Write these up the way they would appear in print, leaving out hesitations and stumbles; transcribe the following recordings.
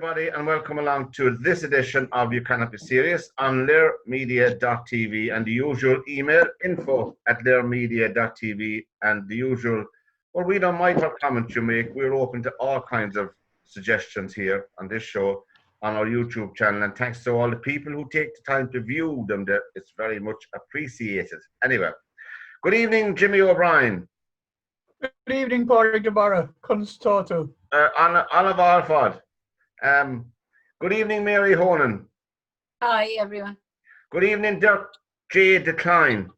everybody, and welcome along to this edition of You Cannot Be Serious on lairmedia.tv and the usual email info@lairmedia.tv and the usual, well, we don't mind what comments you make. We're open to all kinds of suggestions here on this show on our YouTube channel, and thanks to all the people who take the time to view them. It's very much appreciated. Anyway, good evening, Jimmy O'Brien. Good evening, Pádraig Deborah. Constatu. Olive Alford. Good evening, Mary Honan. Hi, everyone. Good evening, Dirk J. Decline.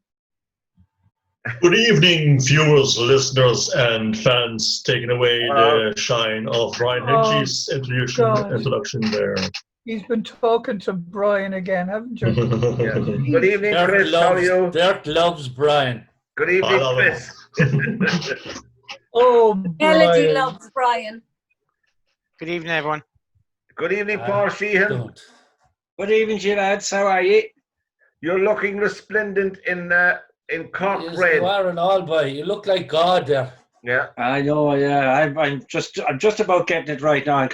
Good evening, viewers, listeners, and fans. Taking away the shine of Brian Hinchy's introduction there. He's been talking to Brian again, haven't you? Yeah. Good evening, Chris. How are you? Dirk loves Brian. Good evening, Chris. Oh, Melody Brian. loves Brian. Good evening, everyone. Good evening, Paul Sheehan. Good evening, you lads. How are you? You're looking resplendent in Cork Yes, red. you are an all-boy. You look like God there. Yeah. I know. Yeah, I'm just about getting it right now.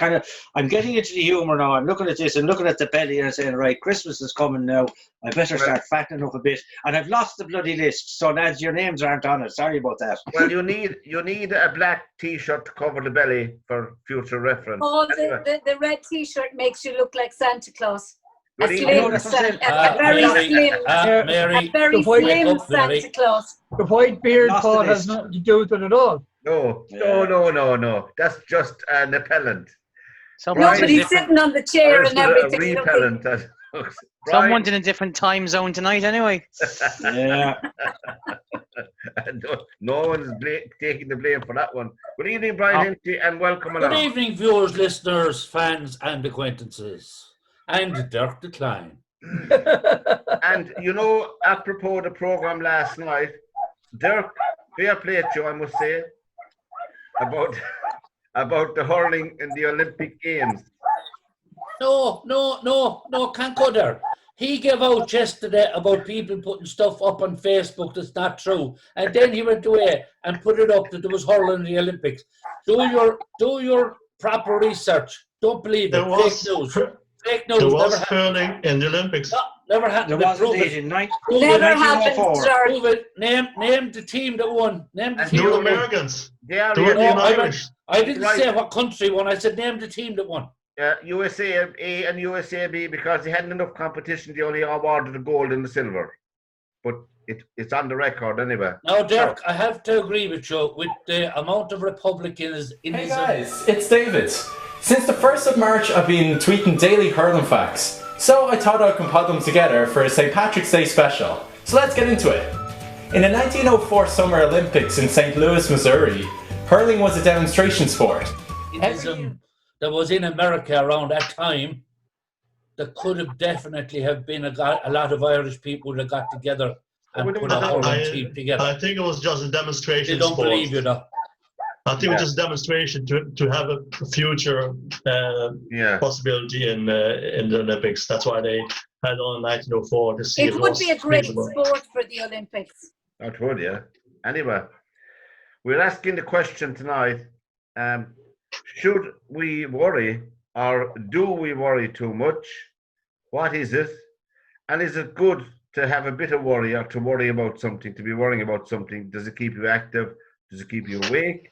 I'm getting into the humour now. I'm looking at this and looking at the belly and saying, right, Christmas is coming now. I better start fattening up a bit. And I've lost the bloody list, so lads, your names aren't on it. Sorry about that. Well, you need a black T-shirt to cover the belly for future reference. Oh, the red T-shirt makes you look like Santa Claus. A Good very evening. slim Mary, Santa Claus. The white beard, Lost Paul, the has list. nothing to do with it at all. No. That's just an appellant. Nobody's sitting on the chair and everything. A repellent. Someone's in a different time zone tonight, anyway. Yeah. No one's taking the blame for that one. Good evening, Brian Hinchy, and welcome along. Good evening, viewers, listeners, fans, and acquaintances. And Dirk Decline. And apropos the programme last night, Dirk, fair play to you, I must say, about the hurling in the Olympic Games. No, can't go there. He gave out yesterday about people putting stuff up on Facebook that's not true, and then he went away and put it up that there was hurling in the Olympics. Do your proper research. Don't believe it. Fake news. Fake news. There was hurling in the Olympics. No, never happened. There was Prove indeed it. in Never happened, 1904. sir. Prove it. Name the team that won. Name the team New that won. Americans. They are They were the Irish. I didn't Right. say what country won. I said name the team that won. USA A and USA B, because they hadn't enough competition. They only awarded the gold and the silver. But it's on the record anyway. Now, Dirk, I have to agree with you with the amount of Republicans in Hey his... guys, it's David. Since the 1st of March I've been tweeting daily hurling facts, so I thought I'd compile them together for a St. Patrick's Day special. So let's get into it. In the 1904 Summer Olympics in St. Louis, Missouri, hurling was a demonstration sport. That was in America around that time, there could have definitely have been a lot of Irish people that got together and put a hurling team together. I think it was just a demonstration They don't sport. believe you, though. I think it was just a demonstration to have a future possibility in the Olympics. That's why they had on in 1904 to see It would be a great sport for the Olympics. That would, yeah. Anyway, we're asking the question tonight, should we worry or do we worry too much? What is it? And is it good to have a bit of worry or to worry about something, to be worrying about something? Does it keep you active? Does it keep you awake?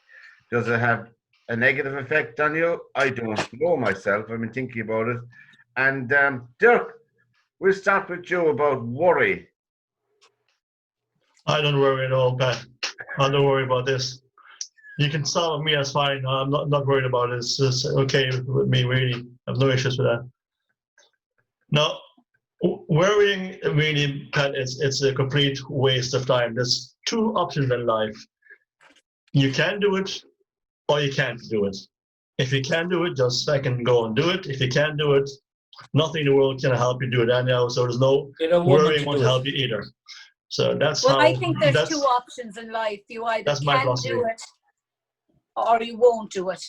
Does it have a negative effect on you? I don't know myself. I've been thinking about it. And Dirk, we'll start with you about worry. I don't worry at all, Pat. I don't worry about this. You can solve me, that's fine. I'm not worried about it. It's okay with me, really. I have no issues with that. No, worrying, really, Pat, it's a complete waste of time. There's two options in life. You can do it, or you can't do it. If you can do it, just second go and do it. If you can't do it, nothing in the world can help you do it anyhow. So there's no worrying won't help you either. So that's well, I think there's two options in life. You either can do it or you won't do it.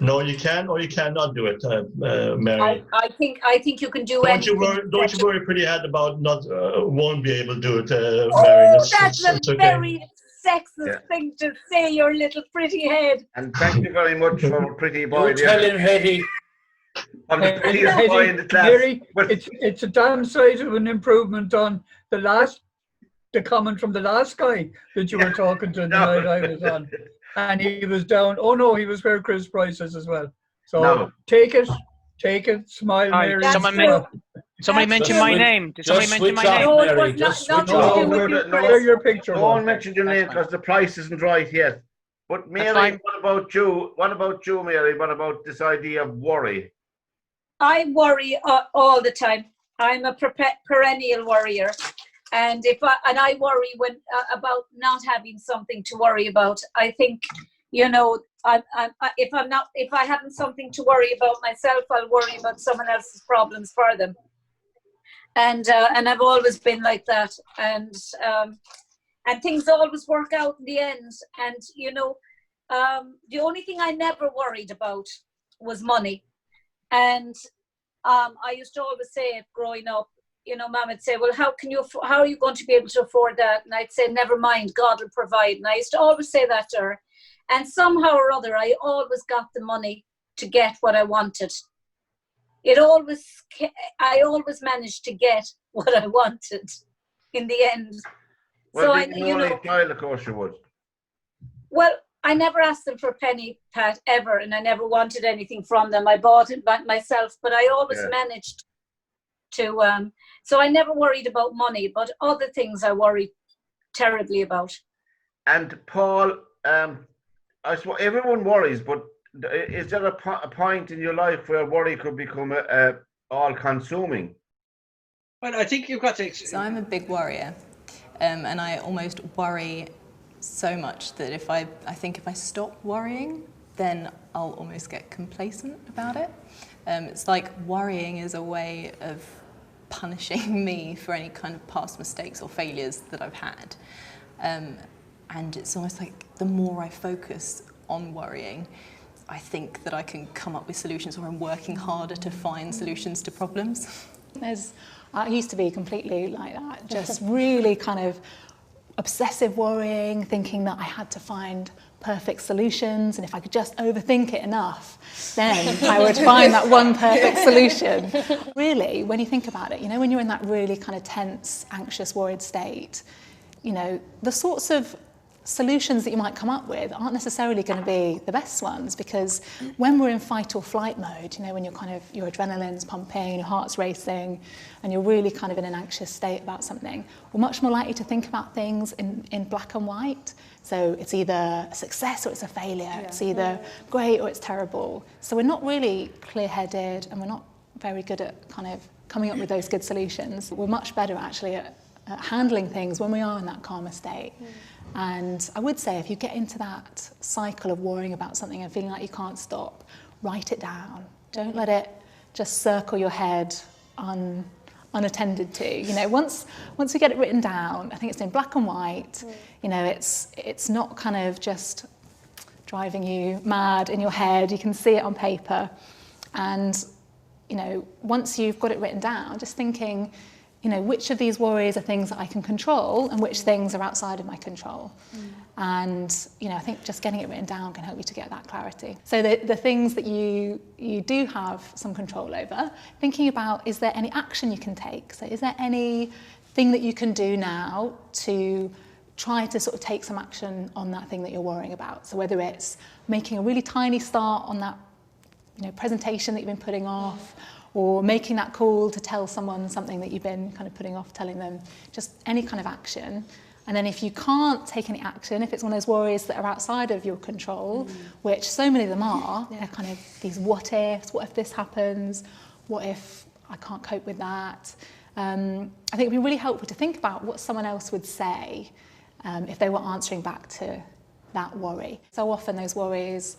No, you can or you cannot do it, Mary. I think you can do anything. Don't you worry pretty hard about not won't be able to do it, Oh, Mary. that's a very sexist thing to say, your little pretty head. And thank you very much for pretty boy. You tell him, Hetty. I'm the prettiest boy in the class. Mary, it's a damn sight of an improvement on the comment from the last guy that you were talking to the night I was on. And he was down. Oh no, he was where Chris Price is as well. So take it, smile, Mary. Somebody mentioned my name. Did somebody mention my name? No, it was not to do with you, Chris. Your picture. No one mentioned your name because the price isn't right yet. But Mary, what about you? What about you, Mary? What about this idea of worry? I worry all the time. I'm a perennial worrier. And I worry when about not having something to worry about. I think, you know, if I haven't something to worry about myself, I'll worry about someone else's problems for them. And I've always been like that. And things always work out in the end. And you know, the only thing I never worried about was money. And I used to always say it growing up. You know, Mom would say, well, how are you going to be able to afford that? And I'd say, never mind, God will provide. And I used to always say that to her. And somehow or other, I always got the money to get what I wanted. I always managed to get what I wanted in the end. Well, so you know, child, of course you would. Well, I never asked them for a penny, Pat, ever, and I never wanted anything from them. I bought it myself, but I always managed to. So I never worried about money, but other things I worried terribly about. And Paul, I suppose everyone worries, but is there a point in your life where worry could become all-consuming? Well, I think you've got to. So I'm a big worrier, and I almost worry so much that if I think if I stop worrying, then I'll almost get complacent about it. It's like worrying is a way of punishing me for any kind of past mistakes or failures that I've had. And it's almost like the more I focus on worrying, I think that I can come up with solutions, or I'm working harder to find solutions to problems. I used to be completely like that, just really kind of obsessive worrying, thinking that I had to find perfect solutions, and if I could just overthink it enough, then I would find that one perfect solution. Really, when you think about it, you know, when you're in that really kind of tense, anxious, worried state, you know, the sorts of solutions that you might come up with aren't necessarily going to be the best ones, because when we're in fight or flight mode, you know, when your adrenaline's pumping, your heart's racing, and you're really kind of in an anxious state about something, we're much more likely to think about things in black and white. So it's either a success or it's a failure. It's either great or it's terrible. So we're not really clear-headed, and we're not very good at kind of coming up with those good solutions. We're much better actually at handling things when we are in that calmer state. And I would say if you get into that cycle of worrying about something and feeling like you can't stop, write it down. Don't let it just circle your head unattended to. You know, once you get it written down, I think it's in black and white. You know, it's not kind of just driving you mad in your head. You can see it on paper. And, you know, once you've got it written down, just thinking, you know, which of these worries are things that I can control and which things are outside of my control. And, you know, I think just getting it written down can help you to get that clarity. So the things that you do have some control over, thinking about, is there any action you can take? So is there anything that you can do now to try to sort of take some action on that thing that you're worrying about? So whether it's making a really tiny start on that, you know, presentation that you've been putting off, or making that call to tell someone something that you've been kind of putting off telling them, just any kind of action. And then if you can't take any action, if it's one of those worries that are outside of your control, which so many of them are, they're kind of these what ifs, what if this happens, what if I can't cope with that? I think it'd be really helpful to think about what someone else would say if they were answering back to that worry. So often those worries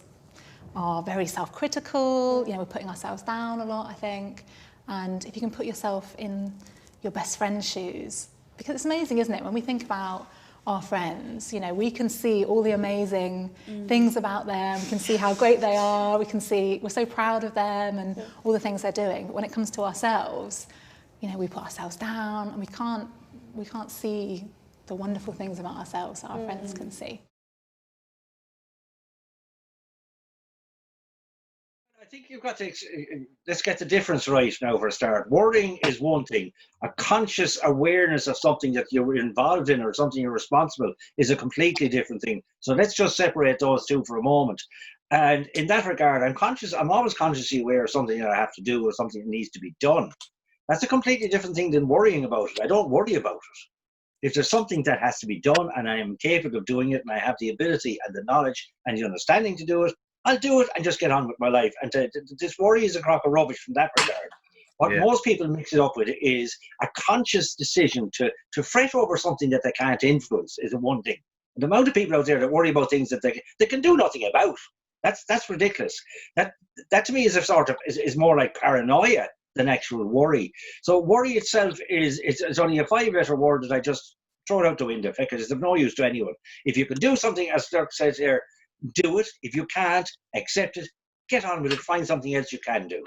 are very self-critical, you know, we're putting ourselves down a lot, I think. And if you can put yourself in your best friend's shoes, because it's amazing, isn't it, when we think about our friends, you know, we can see all the amazing things about them, we can see how great they are, we can see we're so proud of them and all the things they're doing. But when it comes to ourselves, you know, we put ourselves down and we can't see the wonderful things about ourselves that our friends can see. I think you've got to, let's get the difference right now for a start. Worrying is one thing. A conscious awareness of something that you're involved in or something you're responsible is a completely different thing. So let's just separate those two for a moment. And in that regard, I'm always consciously aware of something that I have to do or something that needs to be done. That's a completely different thing than worrying about it. I don't worry about it. If there's something that has to be done and I am capable of doing it and I have the ability and the knowledge and the understanding to do it, I'll do it and just get on with my life. And this worry is a crock of rubbish from that regard. What most people mix it up with is a conscious decision to fret over something that they can't influence is one thing. And the amount of people out there that worry about things that they can do nothing about, that's ridiculous. That to me is a sort of is more like paranoia than actual worry. So worry itself it's only a 5-letter word that I just throw it out the window because it's of no use to anyone. If you can do something, as Dirk says here, do it. If you can't, accept it, get on with it, find something else you can do.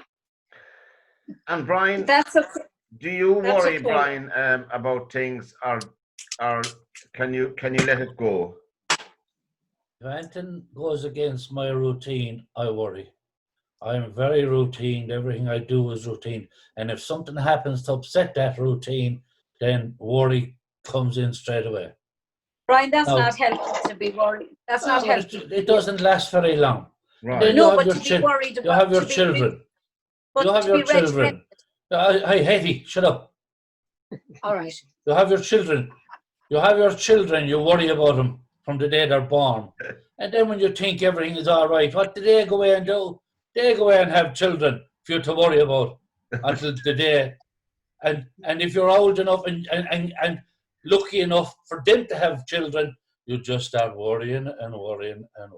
And Brian, That's okay. do you worry, okay. Brian, about things, or can you let it go? If anything goes against my routine, I worry. I'm very routine. Everything I do is routine. And if something happens to upset that routine, then worry comes in straight away. Brian, that's not helpful to be worried. That's not helpful. It doesn't last very long. Right. Then No, you have but your to be worried you have about your to be children. But You have to your be regimented. children. Hey, Hetty, shut up. All right. You have your children. You have your children. You worry about them from the day they're born. And then when you think everything is all right, what do they go away and do? They go away and have children for you to worry about until the day. And if you're old enough and lucky enough for them to have children, you just start worrying and worrying and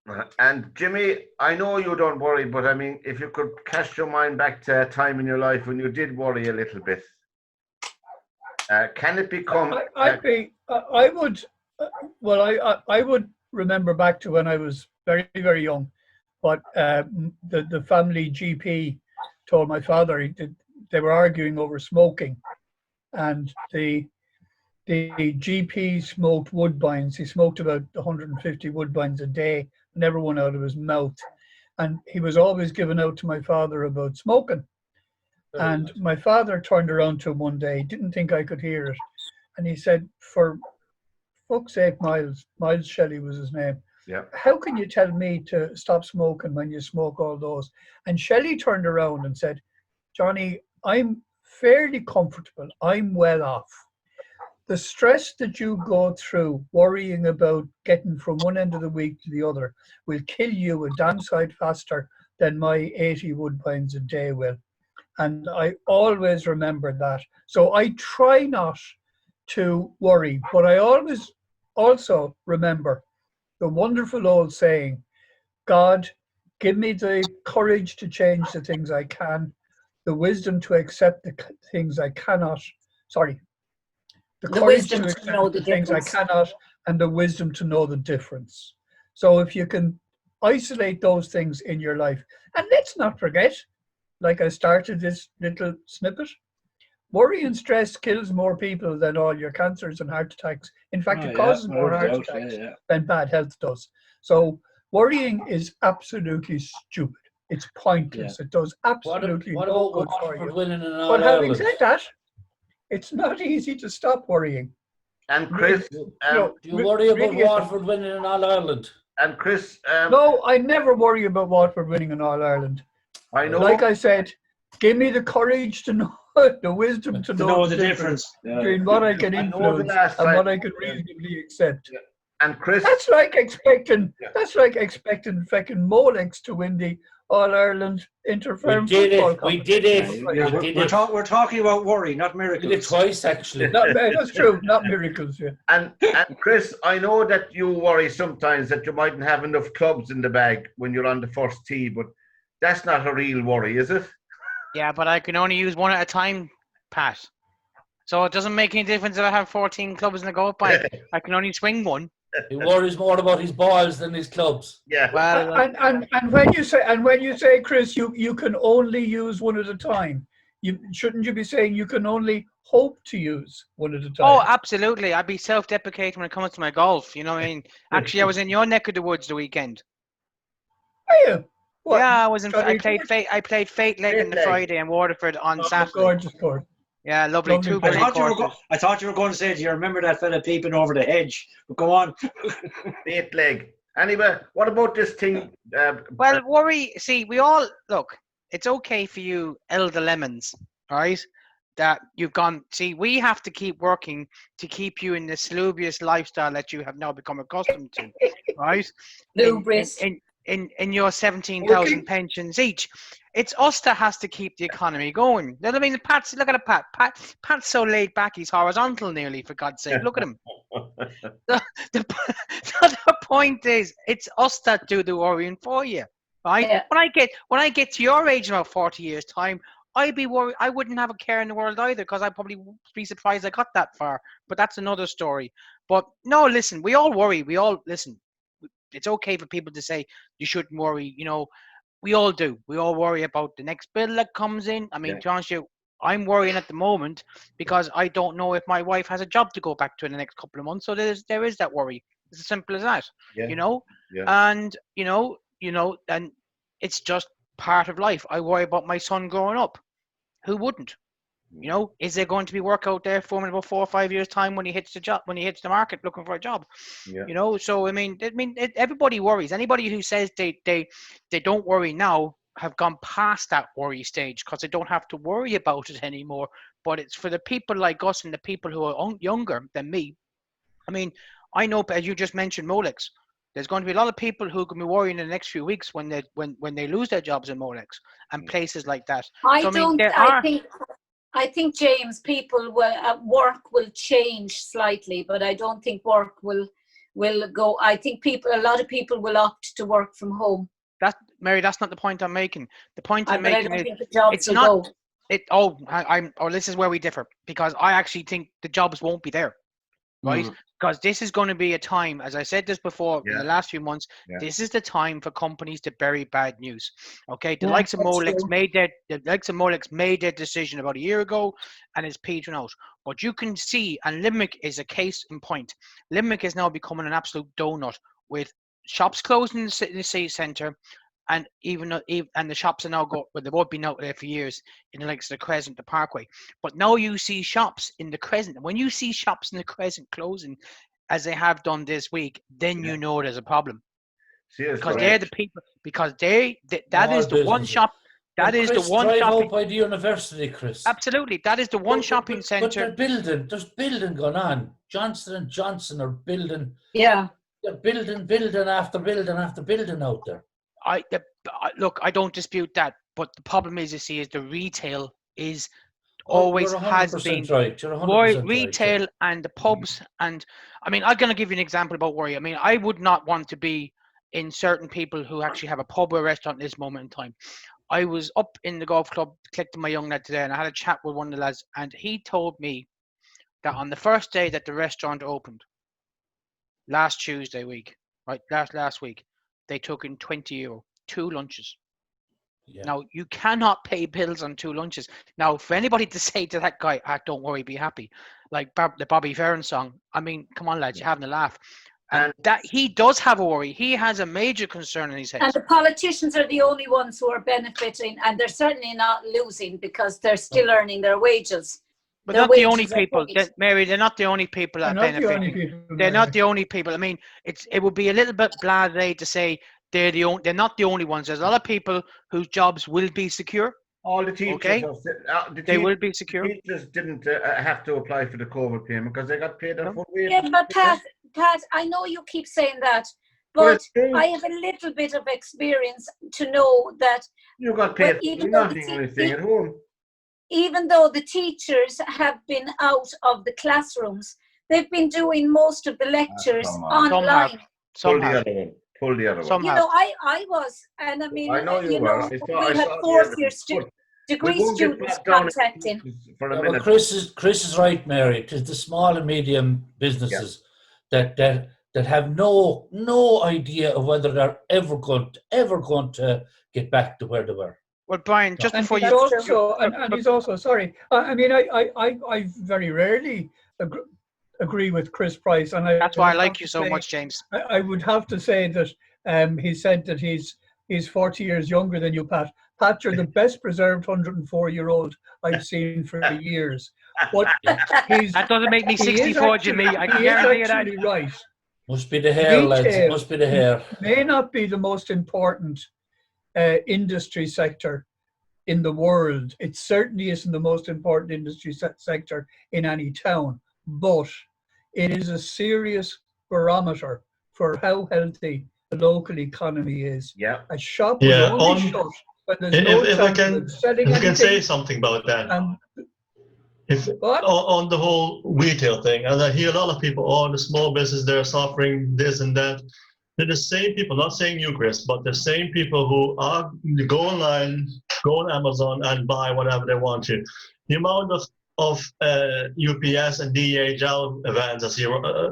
worrying. And Jimmy, I know you don't worry, but I mean, if you could cast your mind back to a time in your life when you did worry a little bit, can it become? I would remember back to when I was very, very young, but the family GP told my father they were arguing over smoking, and the GP smoked woodbines. He smoked about 150 woodbines a day, never one out of his mouth. And he was always giving out to my father about smoking. And my father turned around to him one day, didn't think I could hear it. And he said, for fuck's sake, Miles Shelley was his name. Yeah. How can you tell me to stop smoking when you smoke all those? And Shelley turned around and said, Johnny, I'm fairly comfortable. I'm well off. The stress that you go through worrying about getting from one end of the week to the other will kill you a damn sight faster than my 80 woodbines a day will. And I always remember that. So I try not to worry, but I always also remember the wonderful old saying, God, give me the courage to change the things I can, the wisdom to accept the things I cannot, the courage to accept the things I cannot, and the wisdom to know the difference. So if you can isolate those things in your life, and let's not forget, like I started this little snippet, worry and stress kills more people than all your cancers and heart attacks. In fact, it causes more heart attacks than bad health does. So worrying is absolutely stupid. It's pointless. It does absolutely no good for you. But having said that, it's not easy to stop worrying. And Chris, do you worry about Waterford winning in All Ireland? And Chris, no, I never worry about Waterford winning in All Ireland. I know. Like I said, give me the courage to know, the wisdom to know the difference between what I can influence and what I can reasonably accept. Yeah. And Chris, that's like expecting fucking Molex to win the All Ireland Interfirm football competition. We're talking about worry, not miracles. We did it twice, actually. That's true, not miracles. Yeah. And Chris, I know that you worry sometimes that you mightn't have enough clubs in the bag when you're on the first tee, but that's not a real worry, is it? Yeah, but I can only use one at a time, Pat. So it doesn't make any difference if I have 14 clubs in the golf bag. I can only swing one. He worries more about his balls than his clubs. Yeah. Well, and when you say, Chris, you can only use one at a time. Shouldn't you be saying you can only hope to use one at a time. Oh, absolutely. I'd be self-deprecating when it comes to my golf. You know what I mean? Actually, I was in your neck of the woods the weekend. Are you? What? Yeah, I was in. I Scotty played Court? Fate. I played Fate Leg on the Fate Leg. Friday and Waterford on Oh, Saturday. gorgeous court. Yeah, lovely. Lovely Two place. brilliant courses. I thought you were going to say, do you remember that fella peeping over the hedge? But go on. Fate Leg. Anyway, what about this thing? Well, worry. See, we all look. It's okay for you, elder lemons, right? That you've gone. See, we have to keep working to keep you in the salubrious lifestyle that you have now become accustomed to, right? Lubrious. In your 17,000 pensions each. It's us that has to keep the economy going. You know what I mean? Pat's, look at it, Pat's so laid back, he's horizontal nearly, for God's sake. Look at him. The point is, it's us that do the worrying for you, right? Yeah. When I get to your age in about 40 years' time, I'd be worried. I wouldn't have a care in the world either, because I'd probably be surprised I got that far. But that's another story. But no, listen, we all worry. We all listen. It's okay for people to say you shouldn't worry. You know, we all do. We all worry about the next bill that comes in. I mean, to be honest with you, I'm worrying at the moment because I don't know if my wife has a job to go back to in the next couple of months. So there is that worry. It's as simple as that. Yeah. You know, Yeah. and you know, and it's just part of life. I worry about my son growing up. Who wouldn't? You know, is there going to be work out there for him in about 4 or 5 years' time when he hits the market looking for a job? Yeah. You know, so I mean, everybody worries. Anybody who says they don't worry now have gone past that worry stage because they don't have to worry about it anymore. But it's for the people like us and the people who are younger than me. I mean, I know, as you just mentioned, Molex. There's going to be a lot of people who can be worrying in the next few weeks when they lose their jobs in Molex and places like that. I think, James, people will work will change slightly, but I don't think work will go. I think a lot of people will opt to work from home. Mary, that's not the point I'm making. The point I'm making is it's not. This is where we differ, because I actually think the jobs won't be there, right? Because this is going to be a time, as I said this before, in the last few months, this is the time for companies to bury bad news. Okay, the likes of Molex made their decision about a year ago, and it's petering out. But you can see, and Limerick is a case in point. Limerick is now becoming an absolute donut with shops closing in the city centre, and and the shops are now they've all been out there for years in the likes of the Crescent, the Parkway. But now you see shops in the Crescent. And when you see shops in the Crescent closing, as they have done this week, then you know there's a problem. Because they're the people. Because that is the one shop. That is the one shopping. Out by the university, Chris. Absolutely, that is the one shopping centre. But there's building going on. Johnson & Johnson are building. Yeah. They're building after building after building out there. Look, I don't dispute that, but the problem is, the retail is always has been right. You're 100% retail right. And the pubs. And I mean, I'm going to give you an example about worry. I mean, I would not want to be in certain people who actually have a pub or a restaurant at this moment in time. I was up in the golf club collecting my young lad today, and I had a chat with one of the lads, and he told me that on the first day that the restaurant opened, last Tuesday week, right, last week, they took in €20, 2 lunches. Yeah. Now, you cannot pay bills on 2 lunches. Now, for anybody to say to that guy, don't worry, be happy, like the Bobby Ferrin song, I mean, come on, lads, you're having a laugh. And that he does have a worry. He has a major concern in his head. And the politicians are the only ones who are benefiting, and they're certainly not losing because they're still earning their wages. But not the only people, Mary. They're not the only people that are benefiting. They're not the only people. I mean, it would be a little bit blasé to say they're not the only ones. There's a lot of people whose jobs will be secure. All the teachers, they will be secure. The teachers didn't have to apply for the COVID payment because they got paid their full wage. Yeah, but Pat, I know you keep saying that, but I have a little bit of experience to know that you got paid anything at home. Even though the teachers have been out of the classrooms, they've been doing most of the lectures online. Pull the other one. You know, I was, and I mean, I know you were. we had fourth-year degree students contacting. Well, Chris is right, Mary. It is the small and medium businesses that have no idea of whether they're ever going to get back to where they were. Well, Brian, just And before he's you, also, and he's also, sorry, I mean, I very rarely agree with Chris Price, and that's why I would like have you to so say- much, James. I would have to say that he said that he's 40 years younger than you, Pat. Pat, you're the best preserved 104-year-old I've seen for years. But That doesn't make me he is 64, Jimmy. I can guarantee you that. actually right. Must be the hair, lads. Retail Must be the hair. may not be the most important industry sector in the world. It certainly isn't the most important industry sector in any town, but it is a serious barometer for how healthy the local economy is. Yeah. A shop Yeah, will only on- shut when there's no If I chance can, of selling if I can say anything. something about that. If What? on the whole retail thing, and I hear a lot of people, oh, the small business, they're suffering this and that. They're the same people, not saying you, Chris, but the same people who are go online, go on Amazon and buy whatever they want to. The amount of UPS and DHL vans I see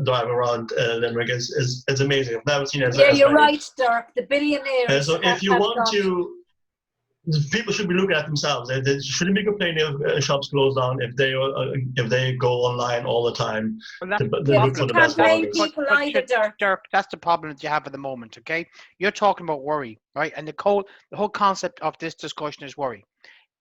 drive around Limerick is amazing. I've never seen it. Yeah, you're right, Dirk. The billionaires. So if you have want got- to, people should be looking at themselves. They shouldn't be complaining if shops close down if they go online all the time. Well, that's to the look problem. for the Can't best blame orders. people But either, Dirk. Dirk, that's the problem that you have at the moment, okay? You're talking about worry, right? And the whole concept of this discussion is worry.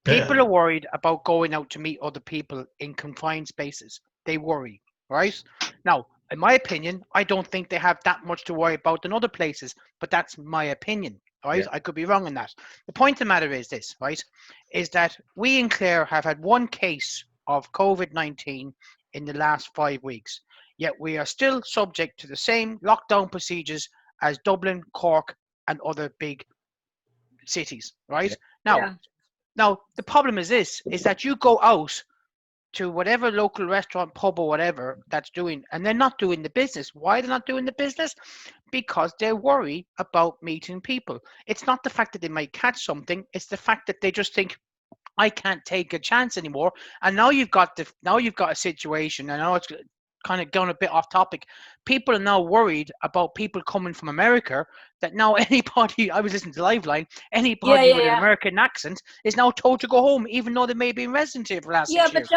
People Yeah. are worried about going out to meet other people in confined spaces. They worry, right? Now, in my opinion, I don't think they have that much to worry about in other places, but that's my opinion, right? Yeah. I could be wrong in that. The point of the matter is this, right? Is that we in Clare have had one case of COVID-19 in the last 5 weeks, yet we are still subject to the same lockdown procedures as Dublin, Cork, and other big cities, right? Yeah. Now, the problem is this, is that you go out to whatever local restaurant, pub or whatever that's doing, and they're not doing the business. Why they're not doing the business? Because they're worried about meeting people. It's not the fact that they might catch something, it's the fact that they just think, I can't take a chance anymore. And now you've got a situation, and I know it's kind of going a bit off topic. People are now worried about people coming from America, that now anybody, I was listening to Liveline, anybody with an American accent is now told to go home, even though they may be in residence here for the last 6 years.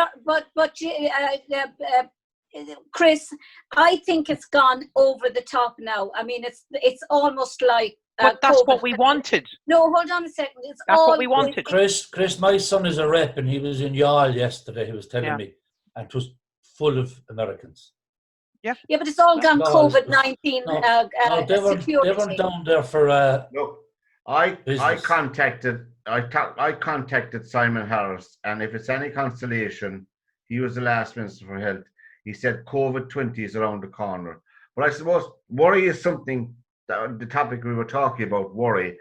Chris, I think it's gone over the top now. I mean, it's almost like. But that's COVID. what we wanted. No, hold on a second. That's what we wanted. Chris, my son is a rep, and he was in Yall yesterday. He was telling me, and it was full of Americans. Yeah, but it's all gone COVID-19 they weren't down there for. Look, I contacted Simon Harris, and if it's any consolation, he was the last Minister for Health. He said COVID-20 is around the corner. But I suppose worry is something. The topic we were talking about, worry.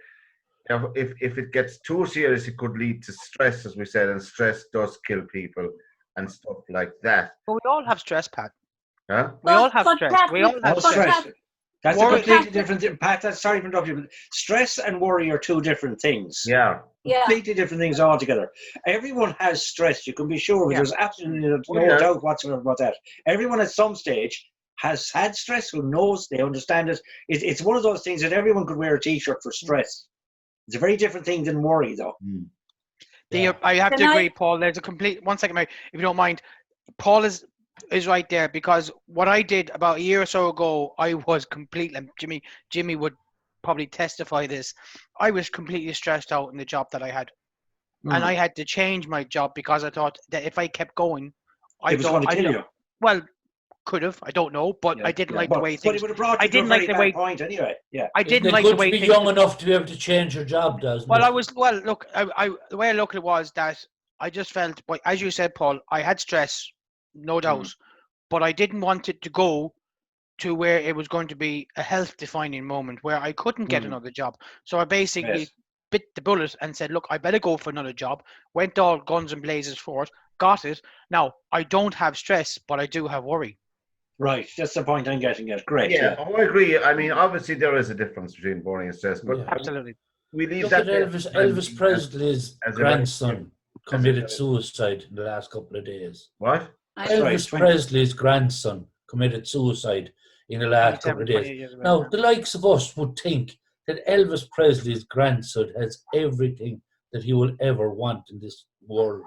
If it gets too serious, it could lead to stress, as we said, and stress does kill people and stuff like that. But we all have stress, Pat. Huh? We all have stress. We all have stress. That's a Worry- completely different thing. Pat, sorry for interrupting you, but stress and worry are two different things. Yeah. Completely different things altogether. Everyone has stress, you can be sure of it. There's absolutely no doubt whatsoever about that. Everyone at some stage has had stress, who knows, they understand it. It's one of those things that everyone could wear a t-shirt for stress. It's a very different thing than worry, though. I have to agree, Paul. There's a complete 1 second, mate, if you don't mind. Paul is right there, because what I did about a year or so ago, I was completely, Jimmy would probably testify this. I was completely stressed out in the job that I had, and I had to change my job because I thought that if I kept going, it was going to kill you. Well, could have, I don't know, but I didn't like the way things. But it would have brought you I didn't to a like very the way. bad point anyway. Yeah. I didn't like good the way to be things. young enough to be able to change your job, doesn't Well, it? look, the way I look at it was that I just felt, as you said, Paul, I had stress, no doubt, but I didn't want it to go to where it was going to be a health-defining moment where I couldn't get another job. So I basically bit the bullet and said, look, I better go for another job. Went all guns and blazes for it, got it. Now, I don't have stress, but I do have worry. Right, that's the point I'm getting at. Great. Yeah, I agree. I mean, obviously there is a difference between worry and stress, but absolutely. We leave Look that. at Elvis Presley's grandson committed suicide in the last couple of days. What? Elvis Presley's grandson committed suicide in the last couple of days. Now, the likes of us would think that Elvis Presley's grandson has everything that he will ever want in this world.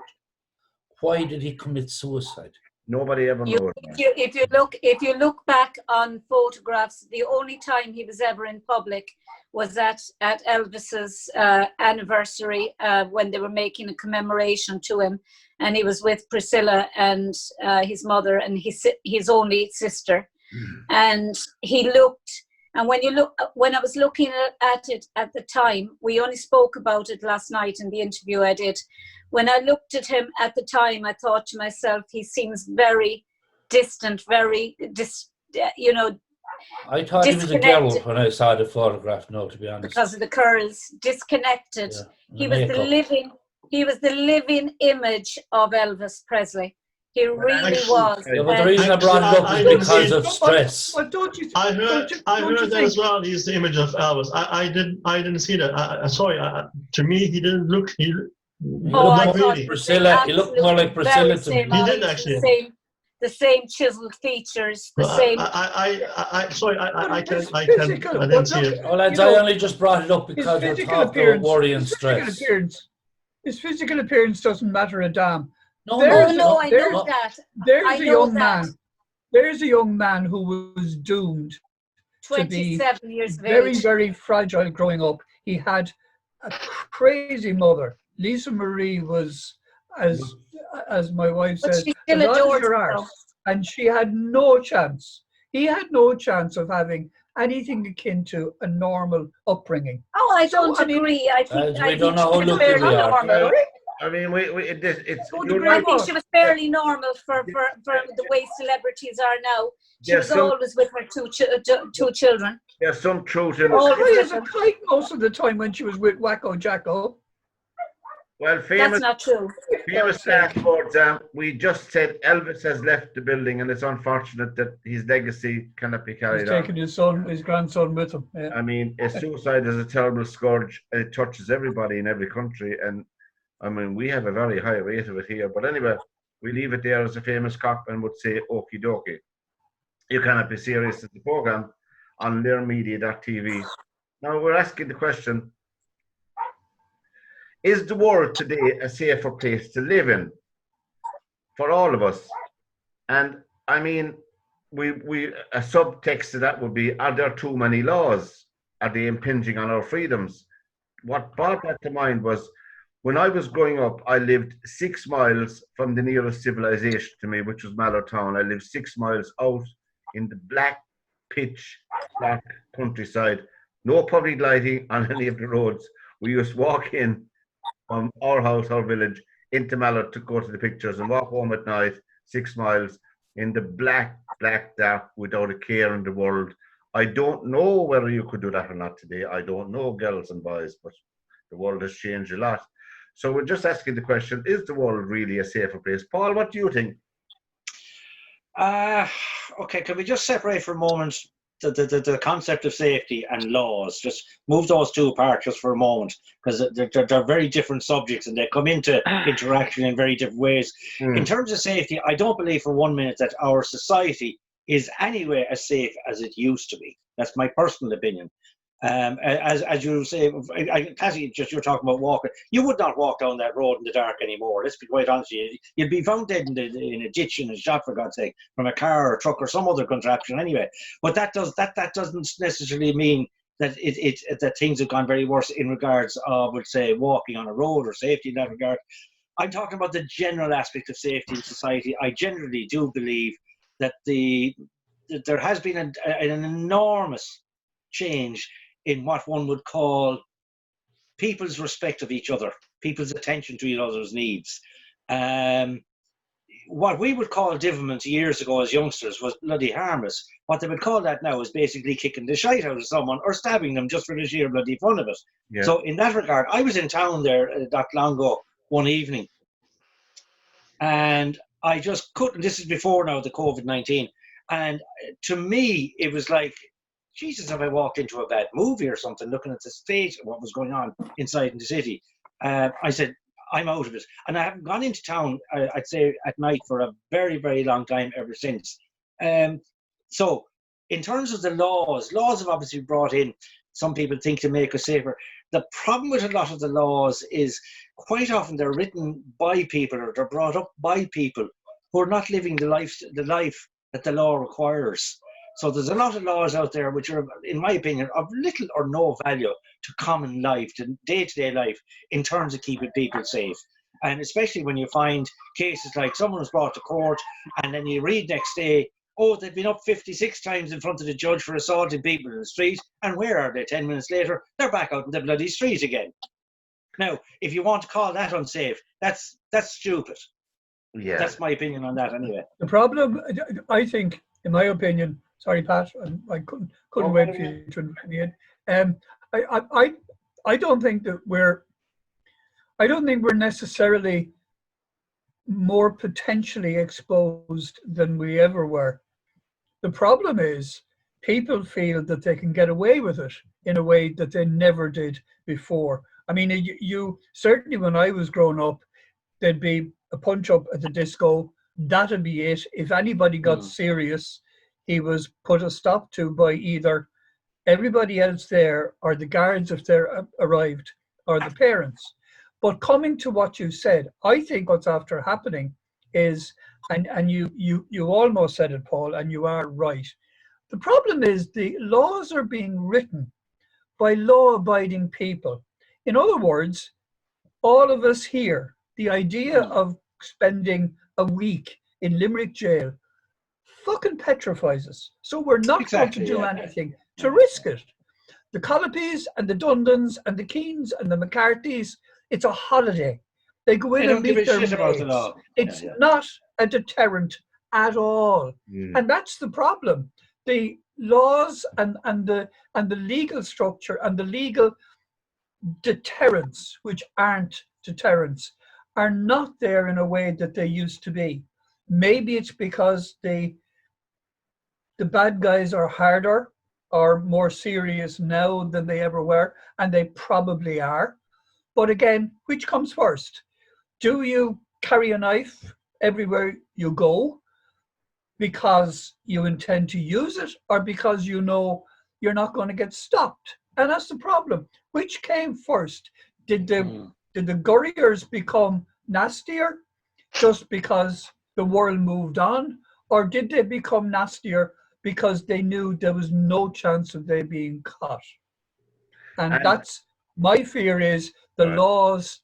Why did he commit suicide? Nobody ever knows. If you look back on photographs, the only time he was ever in public was at Elvis's anniversary when they were making a commemoration to him, and he was with Priscilla and his mother and his only sister, and he looked. And when I was looking at it at the time, we only spoke about it last night in the interview I did. When I looked at him at the time, I thought to myself, he seems very distant, very, I thought he was a girl when I saw the photograph, no, to be honest. Because of the curls, disconnected. Yeah, he was the living image of Elvis Presley. He really was. Yeah, but the reason I brought it up is because of stress. But don't you? I heard that as well. He's the image of Elvis. I didn't see that. Sorry. To me, he didn't look. He looked more like Priscilla to me. He did actually. The same chiseled features. The same. Sorry. I didn't see it. Well, lads, I only just brought it up because you're talking about worry and stress. His physical appearance doesn't matter a damn. I know that. There's a young man. There's a young man who was doomed 27 years of very, age. very fragile growing up. He had a crazy mother. Lisa Marie was, as my wife says, she still adored her her. arse, and she had no chance. He had no chance of having anything akin to a normal upbringing. Oh, I don't agree. I think we don't know how lucky we are. I mean, it's. I think she was fairly normal for the way celebrities are now. She was always with her two children. There's some truth in it. As a kite most of the time when she was with Wacko Jacko. Well, that's not true. Famous last words. We just said Elvis has left the building, and it's unfortunate that his legacy cannot be carried on. He's taking his grandson with him. Yeah. I mean, suicide is a terrible scourge. It touches everybody in every country, and I mean, we have a very high rate of it here. But anyway, we leave it there as a famous cop and would say, okie dokie. You cannot be serious at the program on learmedia.tv. Now, we're asking the question, is the world today a safer place to live in for all of us? And I mean, a subtext to that would be, are there too many laws? Are they impinging on our freedoms? What brought that to mind was, when I was growing up, I lived 6 miles from the nearest civilization to me, which was Mallertown. I lived 6 miles out in the black, pitch black countryside. No public lighting on any of the roads. We used to walk in from our house, our village, into Mallet to go to the pictures and walk home at night, 6 miles, in the black, dark, without a care in the world. I don't know whether you could do that or not today. I don't know, girls and boys, but the world has changed a lot. So we're just asking the question, is the world really a safer place? Paul, what do you think? Okay, can we just separate for a moment the concept of safety and laws? Just move those two apart just for a moment, because they're very different subjects and they come into interaction in very different ways. In terms of safety, I don't believe for 1 minute that our society is anywhere as safe as it used to be. That's my personal opinion. As you say, Cassie, just you're talking about walking. You would not walk down that road in the dark anymore. Let's be quite honest with you. You'd be found dead in a ditch in a shot, for God's sake, from a car or a truck or some other contraption anyway. But that doesn't necessarily mean that that things have gone very worse in regards of, let's say, walking on a road or safety in that regard. I'm talking about the general aspect of safety in society. I generally do believe that there has been an enormous change in what one would call people's respect of each other, people's attention to each other's needs. What we would call divament years ago as youngsters was bloody harmless. What they would call that now is basically kicking the shite out of someone or stabbing them just for the sheer bloody fun of it. Yeah. So in that regard, I was in town there not long ago one evening, and I just couldn't, this is before now the COVID-19, and to me it was like, Jesus, have I walked into a bad movie or something, looking at the state of what was going on inside in the city. I said, I'm out of it. And I haven't gone into town, I'd say, at night for a very, very long time ever since. So in terms of the laws have obviously brought in some people think to make us safer. The problem with a lot of the laws is quite often they're written by people or they're brought up by people who are not living the life that the law requires. So there's a lot of laws out there which are, in my opinion, of little or no value to common life, to day-to-day life, in terms of keeping people safe. And especially when you find cases like someone was brought to court and then you read next day, oh, they've been up 56 times in front of the judge for assaulting people in the street, and where are they 10 minutes later? They're back out in the bloody street again. Now, if you want to call that unsafe, that's stupid. Yeah. That's my opinion on that anyway. The problem, I think, in my opinion, sorry, Pat, I couldn't wait for you to invite me in. I don't think that we're necessarily more potentially exposed than we ever were. The problem is people feel that they can get away with it in a way that they never did before. I mean, you certainly when I was growing up, there'd be a punch up at the disco. That'd be it. If anybody got serious, he was put a stop to by either everybody else there or the guards if they arrived or the parents. But coming to what you said, I think what's after happening is, and you almost said it, Paul, and you are right. The problem is the laws are being written by law-abiding people. In other words, all of us here, the idea of spending a week in Limerick jail fucking petrifies us. So we're not going to do anything to risk it. The Collopys and the Dundons and the Keanes and the McCarthys, it's a holiday. They go in and meet their mates. It's not a deterrent at all. And that's the problem. The laws and the legal structure and the legal deterrents, which aren't deterrents, are not there in a way that they used to be. Maybe it's because the bad guys are harder or more serious now than they ever were, and they probably are. But again, which comes first? Do you carry a knife everywhere you go because you intend to use it or because you know you're not going to get stopped? And that's the problem. Which came first? Did the Gurriers become nastier just because the world moved on? Or did they become nastier because they knew there was no chance of they being caught? And that's my fear is the laws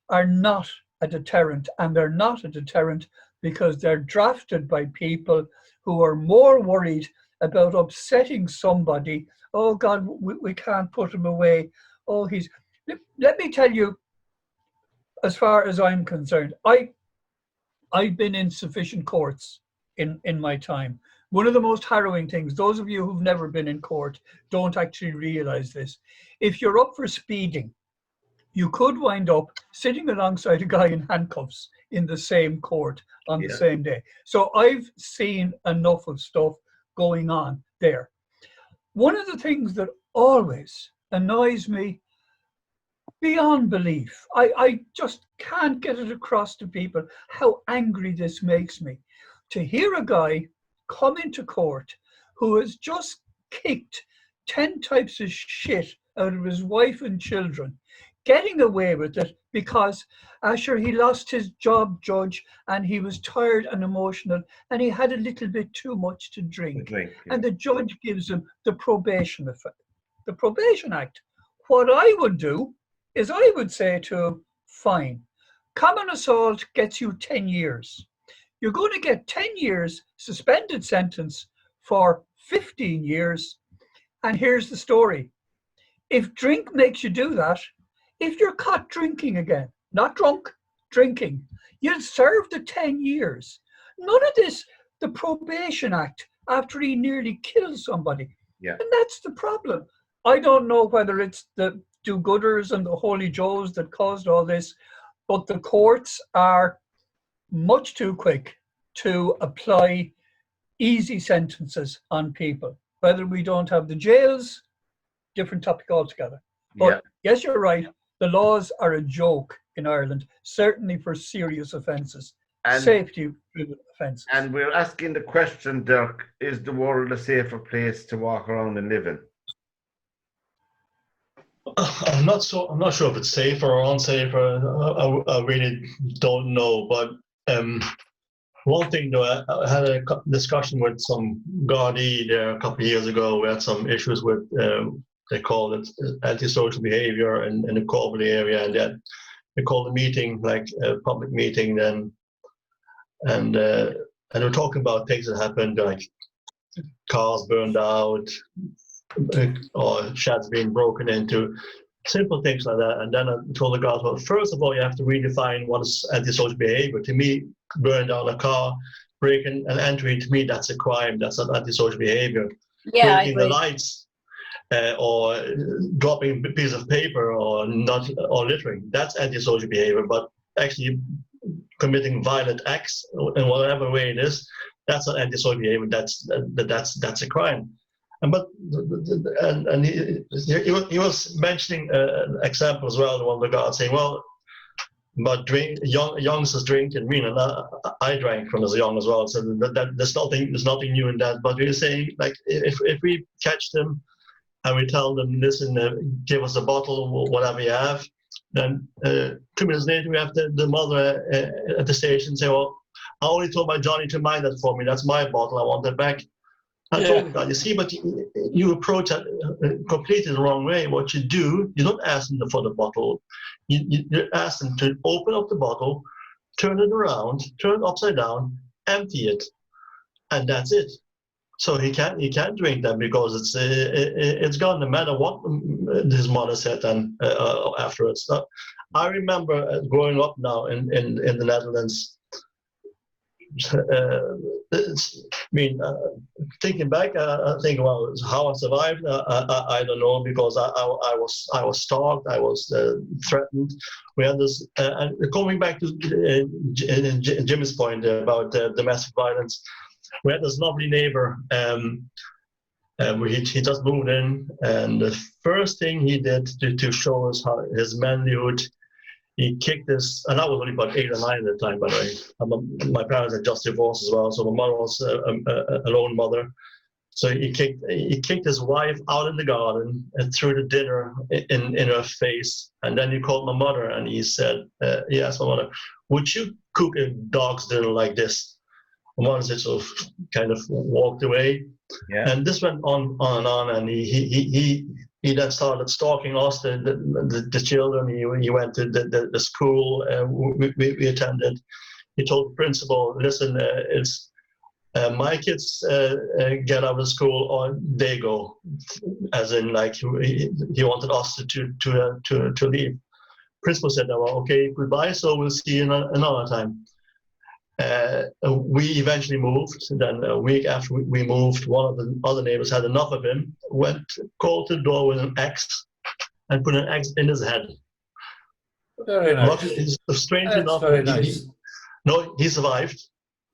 are not a deterrent, and they're not a deterrent because they're drafted by people who are more worried about upsetting somebody. Oh God, we can't put him away. Oh, let me tell you, as far as I'm concerned, I've been in sufficient courts in my time. One of the most harrowing things, those of you who've never been in court don't actually realize this. If you're up for speeding, you could wind up sitting alongside a guy in handcuffs in the same court on the same day. So I've seen enough of stuff going on there. One of the things that always annoys me beyond belief, I just can't get it across to people how angry this makes me, to hear a guy come into court who has just kicked 10 types of shit out of his wife and children, getting away with it because sure, he lost his job, Judge, and he was tired and emotional and he had a little bit too much to drink. And the judge gives him the probation effect, the Probation Act. What I would do is I would say to him, fine, common assault gets you 10 years. You're going to get 10 years suspended sentence for 15 years. And here's the story. If drink makes you do that, if you're caught drinking again, not drunk, drinking, you'll serve the 10 years. None of this, the Probation Act, after he nearly killed somebody. And that's the problem. I don't know whether it's the do-gooders and the Holy Joes that caused all this, but the courts are much too quick to apply easy sentences on people. Whether we don't have the jails, different topic altogether. But yes, you're right. The laws are a joke in Ireland, certainly for serious offences, safety offences. And we're asking the question, Dirk, is the world a safer place to walk around and live in? I'm not sure if it's safer or unsafer. I really don't know. But one thing though, I had a discussion with some Gardaí there a couple of years ago. We had some issues with they call it antisocial behavior in the Corby area, and that they called a meeting like a public meeting then, and we're talking about things that happened like cars burned out, or sheds being broken into, simple things like that. And then I told the guys, well, first of all, you have to redefine what is antisocial behavior. To me, burning down a car, breaking and entering, to me, that's a crime. That's not antisocial behavior. Yeah, I Breaking the agree. lights or dropping a piece of paper or not or littering, that's antisocial behavior. But actually committing violent acts in whatever way it is, that's not antisocial behavior. That's a crime. And he was mentioning an example as well, the one of the guards saying, well, but youngsters drink and mean, and I drank when I was young as well, so there's nothing new in that. But we're saying, like, if we catch them and we tell them, listen, give us a bottle, whatever you have, then 2 minutes later we have the mother at the station say, well, I only told my Johnny to mind that for me. That's my bottle. I want it back. I told the guy, you see, but you approach it completely the wrong way. What you do, you don't ask them for the bottle. You ask them to open up the bottle, turn it around, turn it upside down, empty it, and that's it. So he can't drink that because it's gone, no matter what his mother said and afterwards. So I remember growing up now in the Netherlands. Thinking back, I think, well, how I survived, I don't know, because I was stalked, I was threatened. We had this, and coming back to Jimmy's point about domestic violence, we had this lovely neighbor. He just moved in, and the first thing he did to show us his manlyhood, he kicked us, and I was only about 8 or 9 at the time, by the way. My parents had just divorced as well, so my mother was a lone mother. So he kicked his wife out in the garden and threw the dinner in her face. And then he called my mother and he said, he asked my mother, would you cook a dog's dinner like this? My mother said, sort of kind of walked away. Yeah. And this went on and on, and he then started stalking us, the children. He went to the school we attended. He told the principal, listen, it's my kids get out of school or they go, as in like he wanted us to leave. Principal said, well, okay, goodbye, so we'll see you another time. We eventually moved. Then a week after we moved, one of the other neighbors had enough of him, called to the door with an axe and put an axe in his head. Very nice. Strangely enough, very nice. He survived.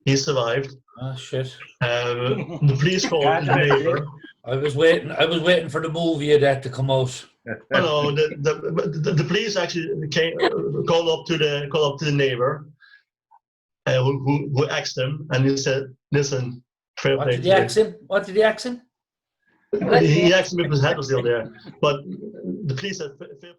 He survived. Oh shit! The police called the neighbor. I was waiting for the movie of that to come out. No, the police actually called up to the neighbor. Who asked him, and he said, listen, fair play. What did he ask him? He asked him if his head was still there. But the police said, fair play.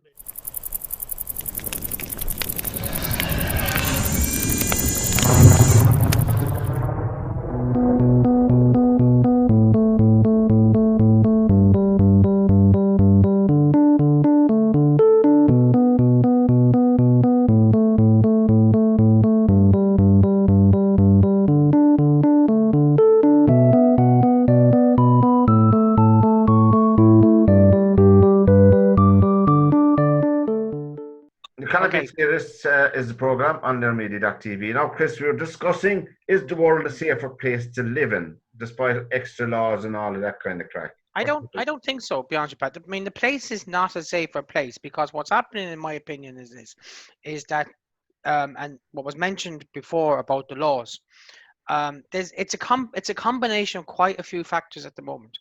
This is the program on theirmedia.tv. Now, Chris, we were discussing, is the world a safer place to live in, despite extra laws and all of that kind of crack? I don't think so, to be honest with you. I mean, the place is not a safer place, because what's happening, in my opinion, is that, and what was mentioned before about the laws, it's a combination of quite a few factors at the moment.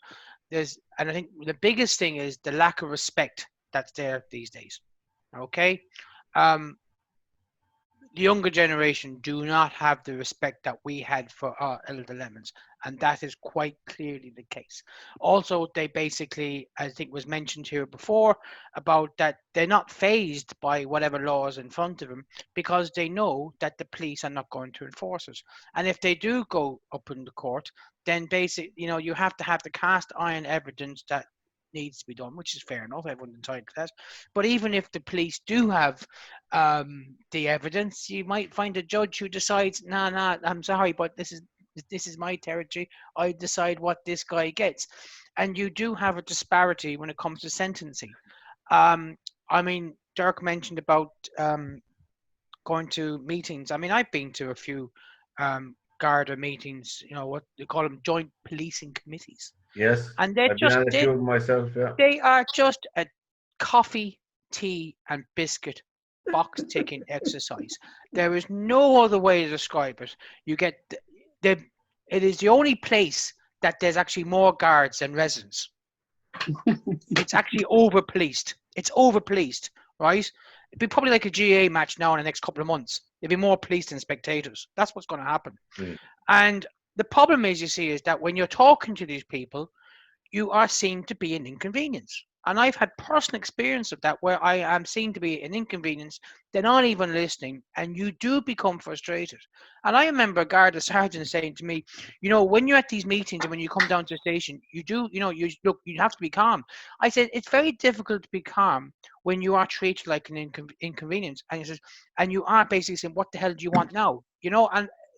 And I think the biggest thing is the lack of respect that's there these days. Okay. the younger generation do not have the respect that we had for our elder lemons, and that is quite clearly the case. Also, they basically, I think was mentioned here before, about that they're not fazed by whatever law is in front of them because they know that the police are not going to enforce it. And if they do go up in the court, then basically, you have to have the cast iron evidence that needs to be done, which is fair enough. Everyone's entitled to that. But even if the police do have the evidence, you might find a judge who decides, nah, I'm sorry, but this is my territory. I decide what this guy gets. And you do have a disparity when it comes to sentencing. I mean, Dirk mentioned about going to meetings. I mean, I've been to a few Garda meetings, what they call them, joint policing committees. Yes. And they're I've been just, on a few of myself, yeah. they are just a coffee, tea, and biscuit box ticking exercise. There is no other way to describe it. You get it is the only place that there's actually more guards than residents. It's actually over policed. It's over policed, right? It'd be probably like a GA match now in the next couple of months. There'd be more police than spectators. That's what's going to happen. And the problem is, you see, is that when you're talking to these people, you are seen to be an inconvenience. And I've had personal experience of that, where I am seen to be an inconvenience. They're not even listening, and you do become frustrated. And I remember a Garda sergeant saying to me, when you're at these meetings and when you come down to the station, you have to be calm. I said, it's very difficult to be calm when you are treated like an inconvenience. And he says, and you are basically saying, what the hell do you want now?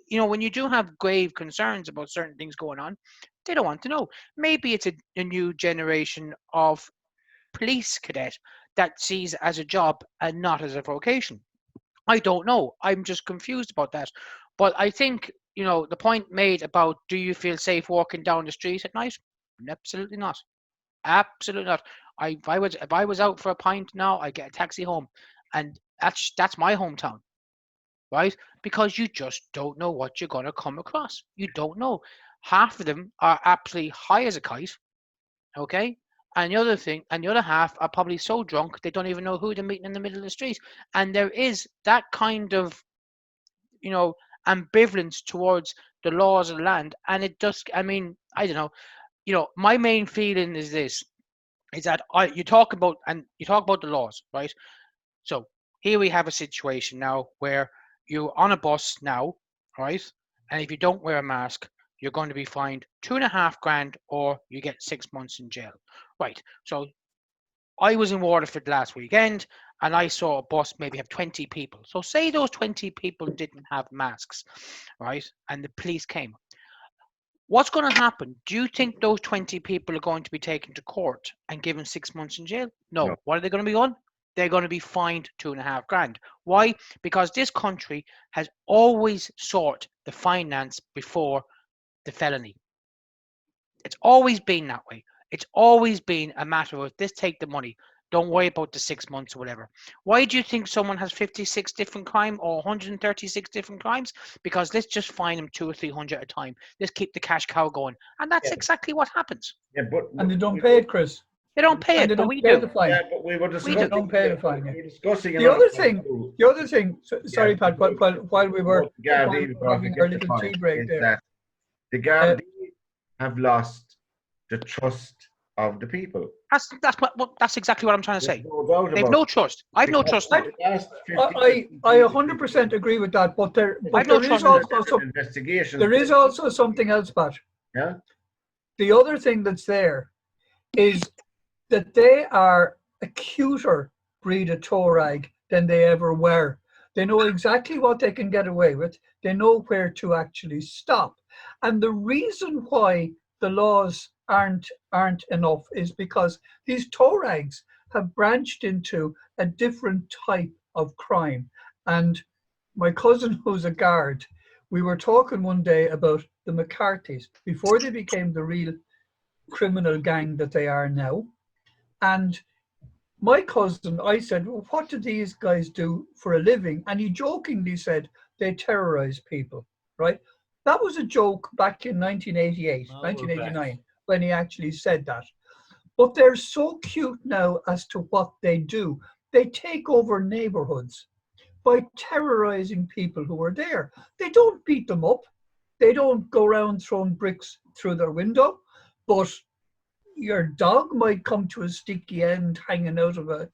When you do have grave concerns about certain things going on, they don't want to know. Maybe it's a new generation of police cadet that sees it as a job and not as a vocation. I don't know. I'm just confused about that. But I think, the point made about, do you feel safe walking down the street at night? Absolutely not. Absolutely not. If I was out for a pint now, I get a taxi home, and that's my hometown, right? Because you just don't know what you're going to come across. You don't know. Half of them are absolutely high as a kite, okay? And the other half are probably so drunk they don't even know who they're meeting in the middle of the street. And there is that kind of, ambivalence towards the laws of the land. And it just, I don't know. My main feeling is this, is that you talk about the laws, right? So here we have a situation now where you're on a bus now, right? And if you don't wear a mask, you're going to be fined $2,500 or you get 6 months in jail. Right. So I was in Waterford last weekend and I saw a bus maybe have 20 people. So say those 20 people didn't have masks, right? And the police came. What's going to happen? Do you think those 20 people are going to be taken to court and given 6 months in jail? No. What are they going to be on? They're going to be fined $2,500. Why? Because this country has always sought the finance before the felony. It's always been that way. It's always been a matter of, let's take the money. Don't worry about the 6 months or whatever. Why do you think someone has 56 different crimes or 136 different crimes? Because let's just fine them 200 or 300 at a time. Let's keep the cash cow going. And that's exactly what happens. Yeah, and they don't pay it, Chris. They don't pay it, but we do. Yeah, but we were discussing. Don't pay the fine. We were discussing The other thing. Sorry, Pat. While we were having our little tea break there, that the Gardaí have lost the trust of the people. That's exactly what I'm trying to say. They've no trust. I've no trust. I 100% agree with that. But there is also something else, Pat. Yeah. The other thing that's there is that they are a cuter breed of tow rag than they ever were. They know exactly what they can get away with. They know where to actually stop. And the reason why the laws aren't enough is because these tow rags have branched into a different type of crime. And my cousin, who's a guard, we were talking one day about the McCarthys before they became the real criminal gang that they are now. And my cousin, I said, well, what do these guys do for a living? And he jokingly said, they terrorize people, right? That was a joke back in 1988, 1989, when he actually said that. But they're so cute now as to what they do. They take over neighborhoods. by terrorizing people who are there. They don't beat them up. They don't go around throwing bricks through their window, but your dog might come to a sticky end hanging out of a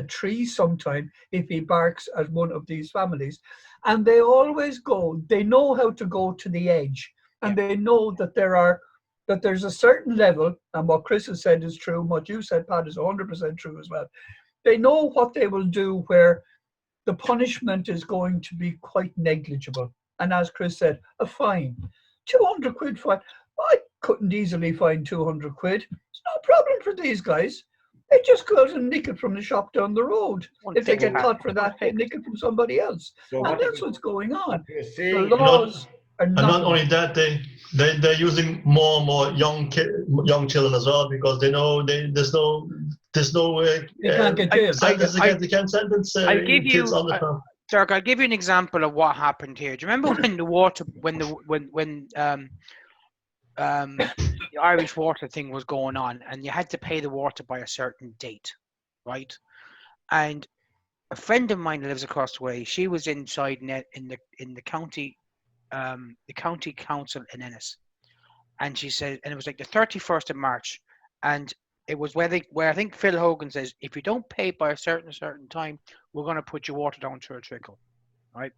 tree sometime if he barks at one of these families. And they always go, they know how to go to the edge. And they know that there's a certain level, and what Chris has said is true, and what you said, Pat, is 100% true as well. They know what they will do where the punishment is going to be quite negligible. And as Chris said, a fine. 200 quid fine. I couldn't easily find 200 quid. It's no problem for these guys. They just go out and nick it from the shop down the road. If they get caught for that, they nick it from somebody else. So and that's what's going on. The saying, laws are And not. not only that, they're using more and more young children as well, because they know there's no You can't get jail. they can't sentence kids on the farm. Dirk, I'll give you an example of what happened here. Do you remember when the Irish water thing was going on, and you had to pay the water by a certain date, right? And a friend of mine who lives across the way, she was inside in the county council in Ennis, and she said, and it was like the 31st of March, and it was where I think Phil Hogan says, if you don't pay by a certain time, we're going to put your water down to a trickle, right?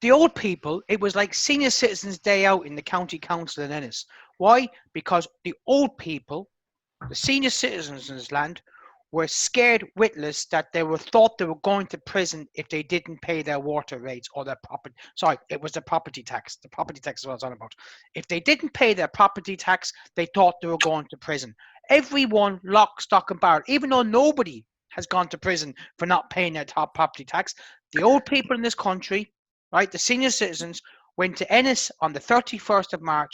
The old people, it was like Senior Citizens Day out in the county council in Ennis. Why? Because the old people, the senior citizens in this land, were scared witless that they thought they were going to prison if they didn't pay their water rates or their property. Sorry, it was the property tax. The property tax is what I was on about. If they didn't pay their property tax, they thought they were going to prison. Everyone, lock, stock, and barrel, even though nobody has gone to prison for not paying their top property tax, the old people in this country, right, the senior citizens, went to Ennis on the 31st of March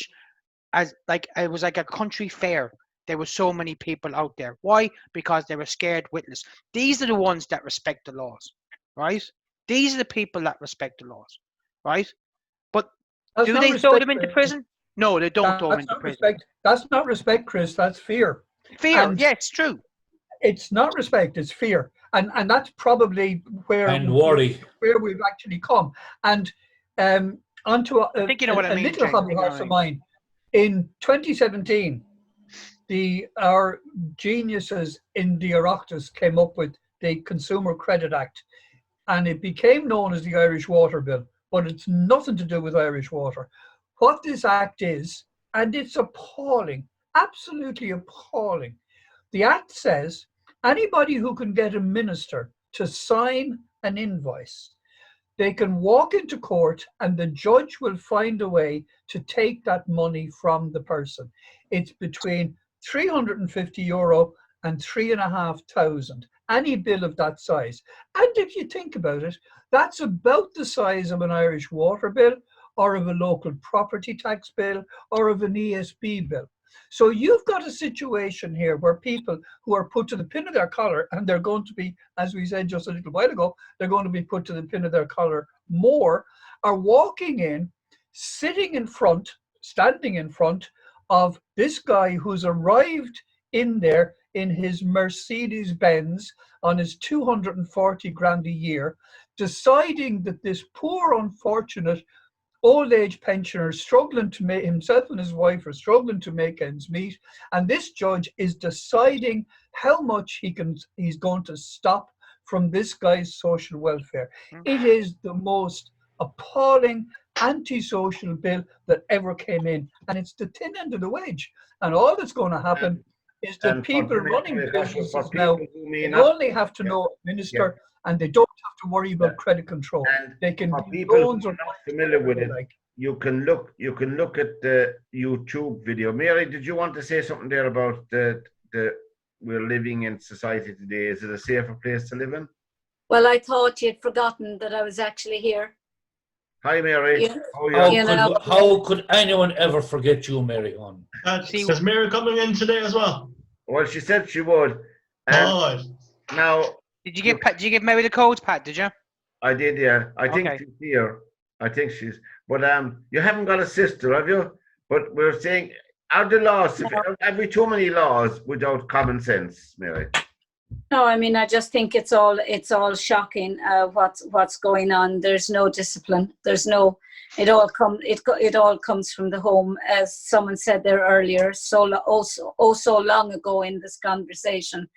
as like it was like a country fair. There were so many people out there. Why? Because they were scared witless. These are the ones that respect the laws, right? These are the people that respect the laws, right? But That's do not they throw respect, them into Chris. prison? No, they don't throw them That's into not prison. respect. That's not respect, Chris. That's fear. Fear, And yeah, it's true. It's not respect. It's fear, and that's probably where And worry. where we've actually come. And onto I think you know what I mean, little James. hobby horse of mine. In 2017, our geniuses in the Oireachtas came up with the Consumer Credit Act, and it became known as the Irish Water Bill, but it's nothing to do with Irish water. What this act is, and it's appalling, absolutely appalling. The act says anybody who can get a minister to sign an invoice, they can walk into court and the judge will find a way to take that money from the person. It's between €350 and €3,500, any bill of that size. And if you think about it, that's about the size of an Irish water bill or of a local property tax bill or of an ESB bill. So you've got a situation here where people who are put to the pin of their collar, and they're going to be, as we said just a little while ago, they're going to be put to the pin of their collar more, are walking in, sitting in front, standing in front of this guy who's arrived in there in his Mercedes Benz on his 240 grand a year, deciding that this poor unfortunate old age pensioner struggling to make, himself and his wife are struggling to make ends meet, and this judge is deciding how much he's going to stop from this guy's social welfare. It is the most appalling anti-social bill that ever came in, and it's the thin end of the wedge. And all that's going to happen is that people running businesses now, they only have to know a minister, and they don't have to worry about credit control. And they can for do people who are loans not or familiar with it, like. you can look at the YouTube video. Mary, did you want to say something there about the we're living in society today? Is it a safer place to live in? Well, I thought you'd forgotten that I was actually here. Hi, Mary. Yeah. How could anyone ever forget you, Mary Hon? Is Mary coming in today as well? Well, she said she would. Now, did you give Mary the codes, Pat? Did you? I did, yeah. I think she's here. I think she's. But you haven't got a sister, have you? But we're saying, are the laws? Have we too many laws without common sense, Mary? No, I mean, I just think it's all shocking. What's going on? There's no discipline. There's no. It all comes from the home, as someone said there earlier. So long ago in this conversation,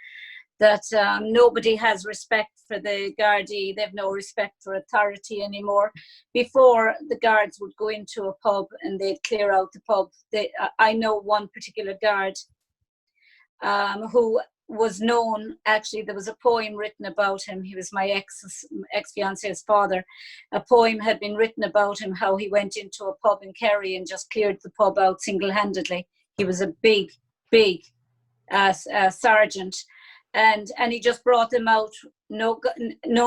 that nobody has respect for the Gardaí. They've no respect for authority anymore. Before, the guards would go into a pub and they'd clear out the pub. I know one particular guard who was known, actually, there was a poem written about him. He was my ex-fiance's father. A poem had been written about him, how he went into a pub in Kerry and just cleared the pub out single-handedly. He was a big sergeant. And he just brought them out. No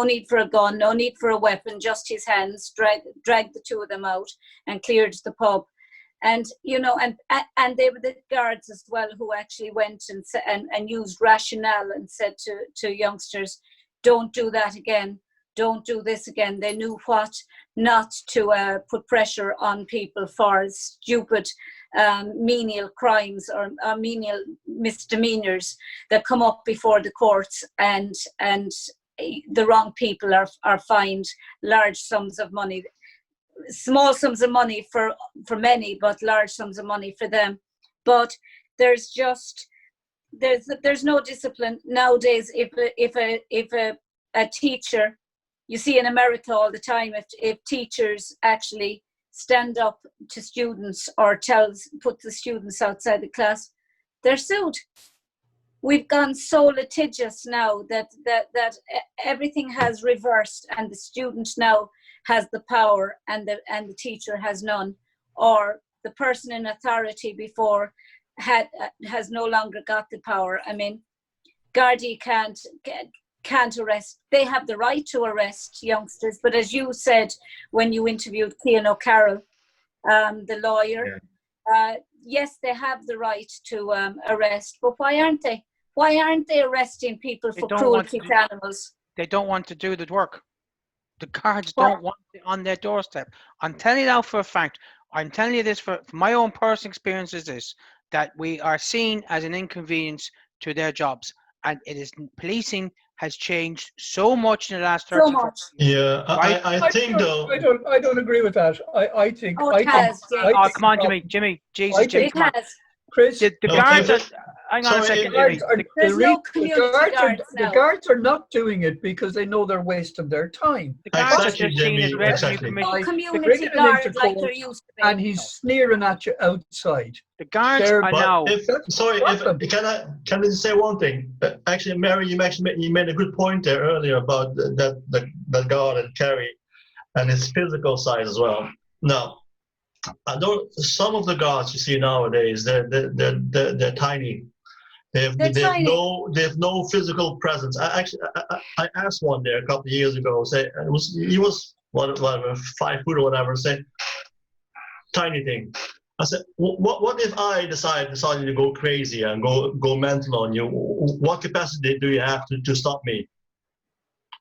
need for a gun, no need for a weapon, just his hands, dragged the two of them out and cleared the pub. And, you know, and they were the guards as well who actually went and used rationale and said to youngsters, don't do that again, don't do this again. They knew what not to put pressure on people for stupid menial crimes or menial misdemeanors that come up before the courts, and the wrong people are fined large sums of money. Small sums of money for many, but large sums of money for them. But there's no discipline nowadays. If a teacher, you see in America all the time, if teachers actually stand up to students or put the students outside the class, they're sued. We've gone so litigious now that everything has reversed, and the student now has the power and the teacher has none, or the person in authority before has no longer got the power. I mean, Gardaí can't arrest. They have the right to arrest youngsters, but as you said when you interviewed Cian O'Carroll, the lawyer, yes, they have the right to arrest, but why aren't they? Why aren't they arresting people for cruelty to animals? They don't want to do the work. The guards don't want it on their doorstep. I'm telling you now for a fact. I'm telling you this for my own personal experience is this, that we are seen as an inconvenience to their jobs. And it is, policing has changed so much in the last 30 years. Yeah, I think though. I don't agree with that. I think. Oh, it has, James. Oh, come on, Jimmy. Jesus, Jimmy, come on. Chris, the guards are, hang on a second, There's no community guards now. The guards are not doing it because they know they're wasting their time. The guards are Exactly, just seen as Jimmy, revenue exactly. commission. Community guard like there used to be. And he's sneering at you outside. The guards They're- are now. Can I just say one thing? Actually, Mary, you made a good point there earlier about that guard at Kerry and his physical side as well. Now, some of the guards you see nowadays, they're tiny. They have no physical presence. I asked one there a couple of years ago. He was whatever 5 foot or whatever. Say tiny thing. I said, what if I decided to go crazy and go mental on you? What capacity do you have to stop me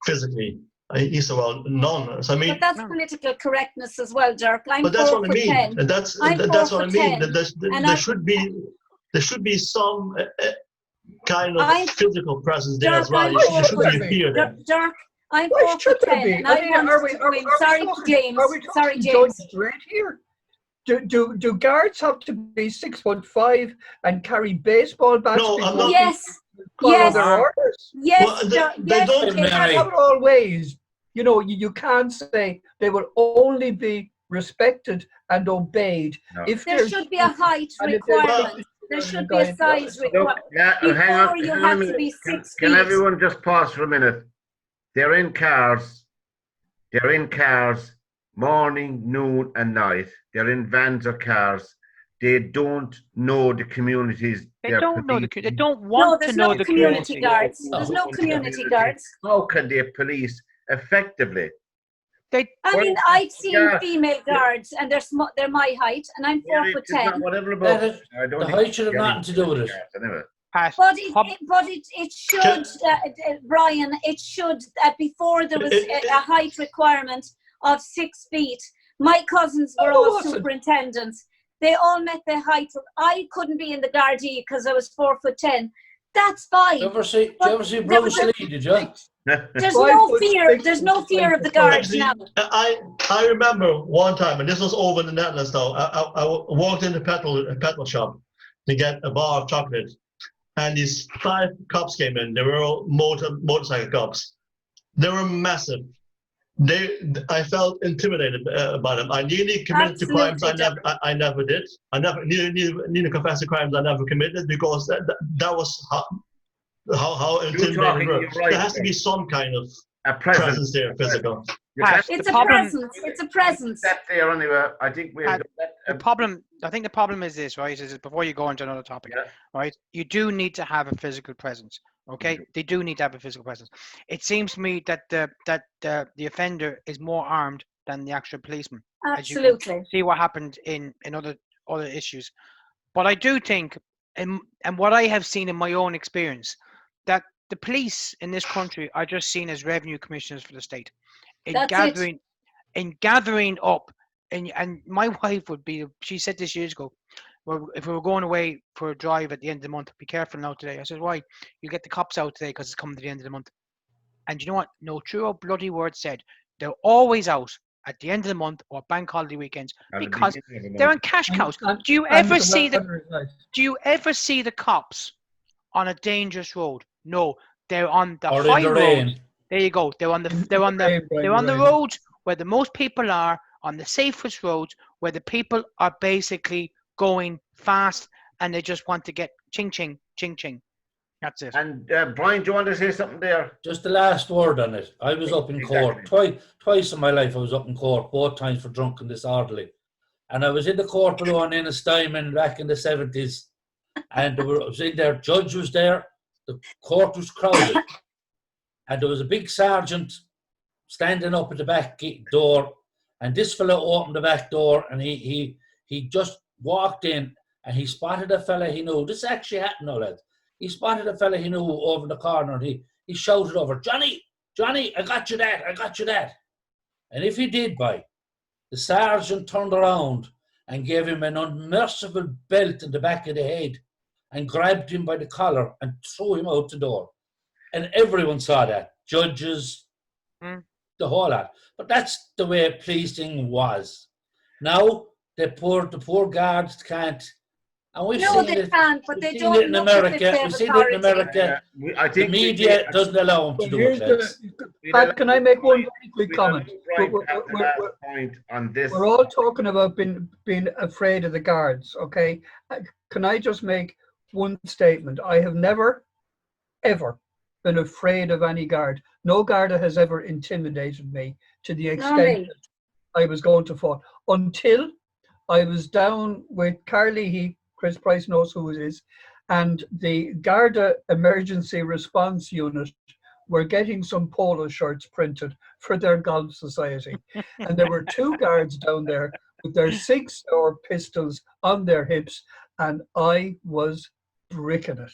physically? He said, well, none. So I mean, but that's political correctness as well, Dirk. But that's what I mean. And that's what I mean. There should be some kind of physical presence there as well. You shouldn't be here there. Dirk, I'm 4 foot 10, and I want to win. Sorry, James. Sorry, James. Right here. Do guards have to be 6'5" and carry baseball bats? No, I'm not. Yes. Yes. Yes. Well, they don't. They can't have it all ways. You know, you can't say they will only be respected and obeyed if there should be a height requirement. There should be a size requirement. Hang on. You have to be 6 feet. Can everyone just pause for a minute? They're in cars. Morning, noon, and night. They're in vans or cars. They don't know the communities. They don't know they don't want to know the community. Guards. There's no community guards. How can they police effectively? I've seen female guards, and they're my height, and I'm 4 foot 10. The height should have nothing to do with it. But it should, Brian. It should before there was a height requirement of 6 feet. My cousins were all superintendents. They all met their height. I couldn't be in the Gardaí because I was 4 foot 10. That's fine. Did you ever see There Bruce was- Lee, did you? There's 5 no foot fear. 6 There's no and fear of 5 the foot guards 5. now. I remember one time, and this was over in the Netherlands now. I walked in the petrol shop to get a bar of chocolate, and these 5 cops came in. They were all motorcycle cops. They were massive. I felt intimidated by them. I nearly committed to crimes I never did. I never nearly confessed to crimes I never committed, because that was how intimidating we were. Right, there has to be some kind of a presence there, physical. It's a presence. It's a presence. That there anyway. I think we. The problem, I think the problem is this, right? Is before you go into another topic, right? You do need to have a physical presence. Okay, they do need to have a physical presence. It seems to me that the offender is more armed than the actual policeman. Absolutely. As you see what happened in other issues, but I do think, and what I have seen in my own experience, that the police in this country are just seen as revenue commissioners for the state, in gathering up. And my wife would be. She said this years ago. Well, if we were going away for a drive at the end of the month, be careful now today. I said, why? You get the cops out today because it's coming to the end of the month. And you know what? No truer bloody word said. They're always out at the end of the month or bank holiday weekends because they're on cash cows. Do you ever see the cops on a dangerous road? No, they're on the high road. There you go. They're on the roads where the most people are, on the safest roads where the people are basically going fast and they just want to get ching ching ching ching. That's it. And Brian, do you want to say something there? Just the last word on it. I was up in court twice in my life. I was up in court, both times for drunk and disorderly. And I was in the court below on Ennis-Diamond back in the 70s. And I was in there. Judge was there. The court was crowded, and there was a big sergeant standing up at the back door. And this fellow opened the back door, and he just walked in, and he spotted a fella he knew. This actually happened, no lads. He spotted a fella he knew over in the corner, and he shouted over, Johnny, I got you that. And if he did, the sergeant turned around and gave him an unmerciful belt in the back of the head and grabbed him by the collar and threw him out the door. And everyone saw that. Judges, the whole lot. But that's the way policing was. Now, the poor guards can't. And we've seen it. Can't, but they don't. We've seen it in America. I think the media doesn't allow them to do it. Pat, can I make one very quick comment? Point on this. We're all talking about being afraid of the guards, okay? Can I just make one statement? I have never, ever been afraid of any guard. No guard has ever intimidated me to the extent that I was going to fall. Until I was down with Carly, Chris Price knows who it is, and the Garda Emergency Response Unit were getting some polo shirts printed for their golf society. And there were 2 guards down there with their 6-hour pistols on their hips, and I was bricking it.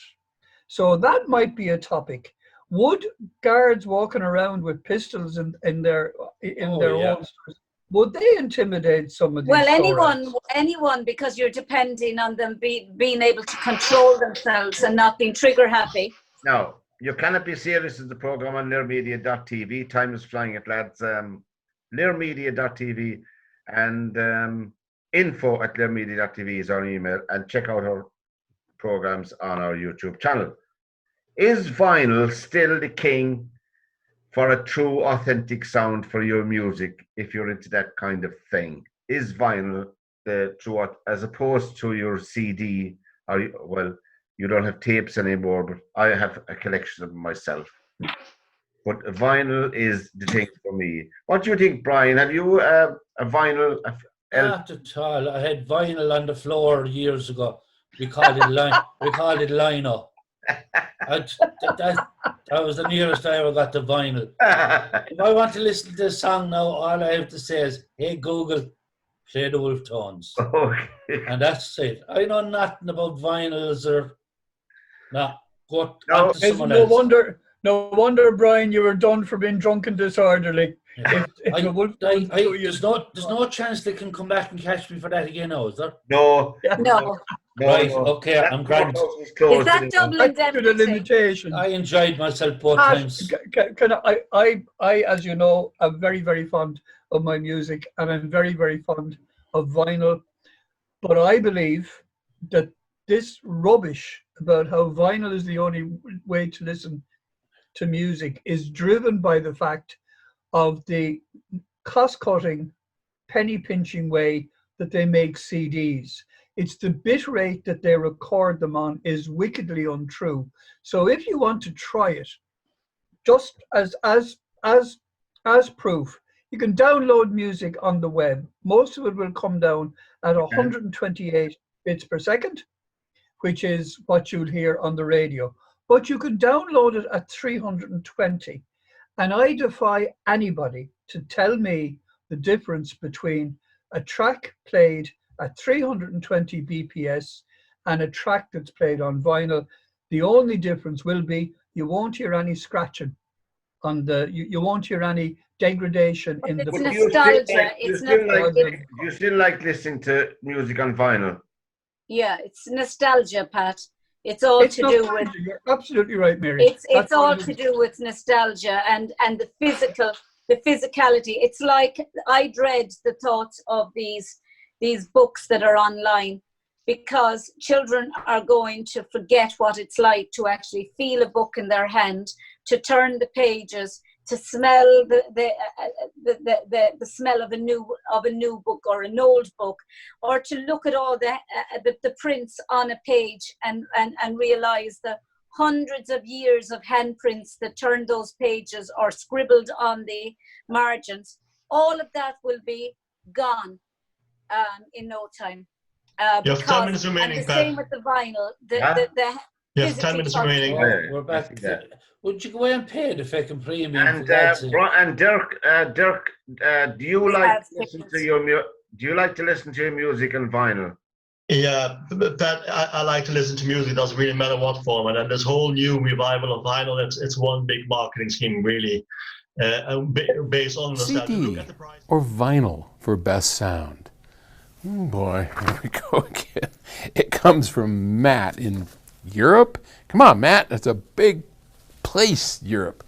So that might be a topic. Would guards walking around with pistols in their holsters, would they intimidate some of these? Well, anyone, because you're depending on them being able to control themselves and not being trigger happy. Now, you cannot be serious as the program on learmedia.tv. Time is flying at lads. learmedia.tv and info@learmedia.tv is our email, and check out our programs on our YouTube channel. Is vinyl still the king for a true authentic sound for your music, if you're into that kind of thing? Is vinyl the true, as opposed to your CD? Well, you don't have tapes anymore, but I have a collection of them myself. But vinyl is the thing for me. What do you think, Brian? Have you a vinyl? Not at all. I had vinyl on the floor years ago. We called it lino. That was the nearest I ever got to vinyl. If I want to listen to a song now, all I have to say is, "Hey Google, play the Wolf Tones," and that's it. I know nothing about vinyls or go on to someone else. No wonder, Brian, you were done for being drunk and disorderly. Yeah. There's no chance they can come back and catch me for that again, now, is there? No. No. No, Right, no. okay, That I'm grand. courthouse is Is closed that anyway. double Back to the indemnity? limitations. I enjoyed myself both Pat, times. can I, as you know, am very, very fond of my music, and I'm very, very fond of vinyl. But I believe that this rubbish about how vinyl is the only way to listen to music is driven by the fact of the cost-cutting, penny-pinching way that they make CDs. It's the bit rate that they record them on is wickedly untrue. So if you want to try it, just as proof, you can download music on the web. Most of it will come down at 128 bits per second, which is what you'll hear on the radio. But you can download it at 320. And I defy anybody to tell me the difference between a track played at 320 BPS and a track that's played on vinyl. The only difference will be you won't hear any scratching on the, you won't hear any degradation in the. It's But do you still nostalgia. like- do you It's still not. like- It's, do you still like listening to music on vinyl? yeah, it's nostalgia, Pat. It's all It's to not do with. nostalgia, you're absolutely right, Mary. It's That's what all it to is. do with nostalgia and the physicality. It's like I dread the thoughts of these books that are online, because children are going to forget what it's like to actually feel a book in their hand, to turn the pages, to smell the smell of a new book or an old book, or to look at all the prints on a page and realize the hundreds of years of handprints that turned those pages or scribbled on the margins. All of that will be gone in no time. You have 10 minutes remaining, and the same with the vinyl. You have 10 minutes remaining. Yeah, We're back. yeah. Would you go away and pay the fucking premium? And for God's sake? and Dirk, do you We like have to listen to tickets. do you like to listen to your music on vinyl? Yeah, but I like to listen to music. It doesn't really matter what format. And this whole new revival of vinyl, it's one big marketing scheme, really, based on nostalgia. CD Look at the price. or vinyl for best sound? Oh boy, here we go again. It comes from Matt in Europe. Come on, Matt, that's a big place, Europe.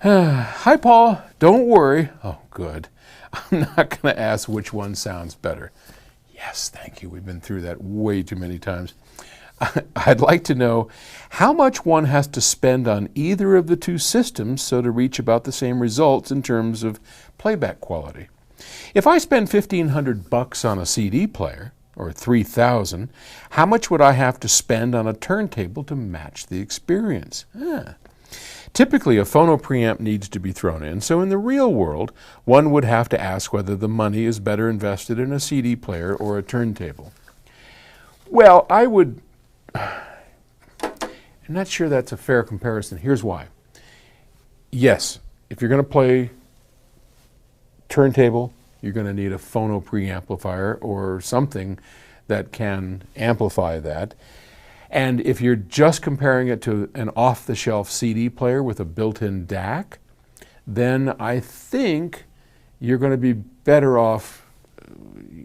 Hi, Paul. Don't worry. Oh, good. I'm not going to ask which one sounds better. Yes, thank you. We've been through that way too many times. I'd like to know how much one has to spend on either of the two systems so to reach about the same results in terms of playback quality. If I spend $1,500 on a CD player, or $3,000, how much would I have to spend on a turntable to match the experience? Typically, a phono preamp needs to be thrown in, so in the real world, one would have to ask whether the money is better invested in a CD player or a turntable. Well, I'm not sure that's a fair comparison. Here's why. Yes, if you're going to play turntable, you're going to need a phono preamplifier or something that can amplify that. And if you're just comparing it to an off-the-shelf CD player with a built-in DAC, then I think you're going to be better off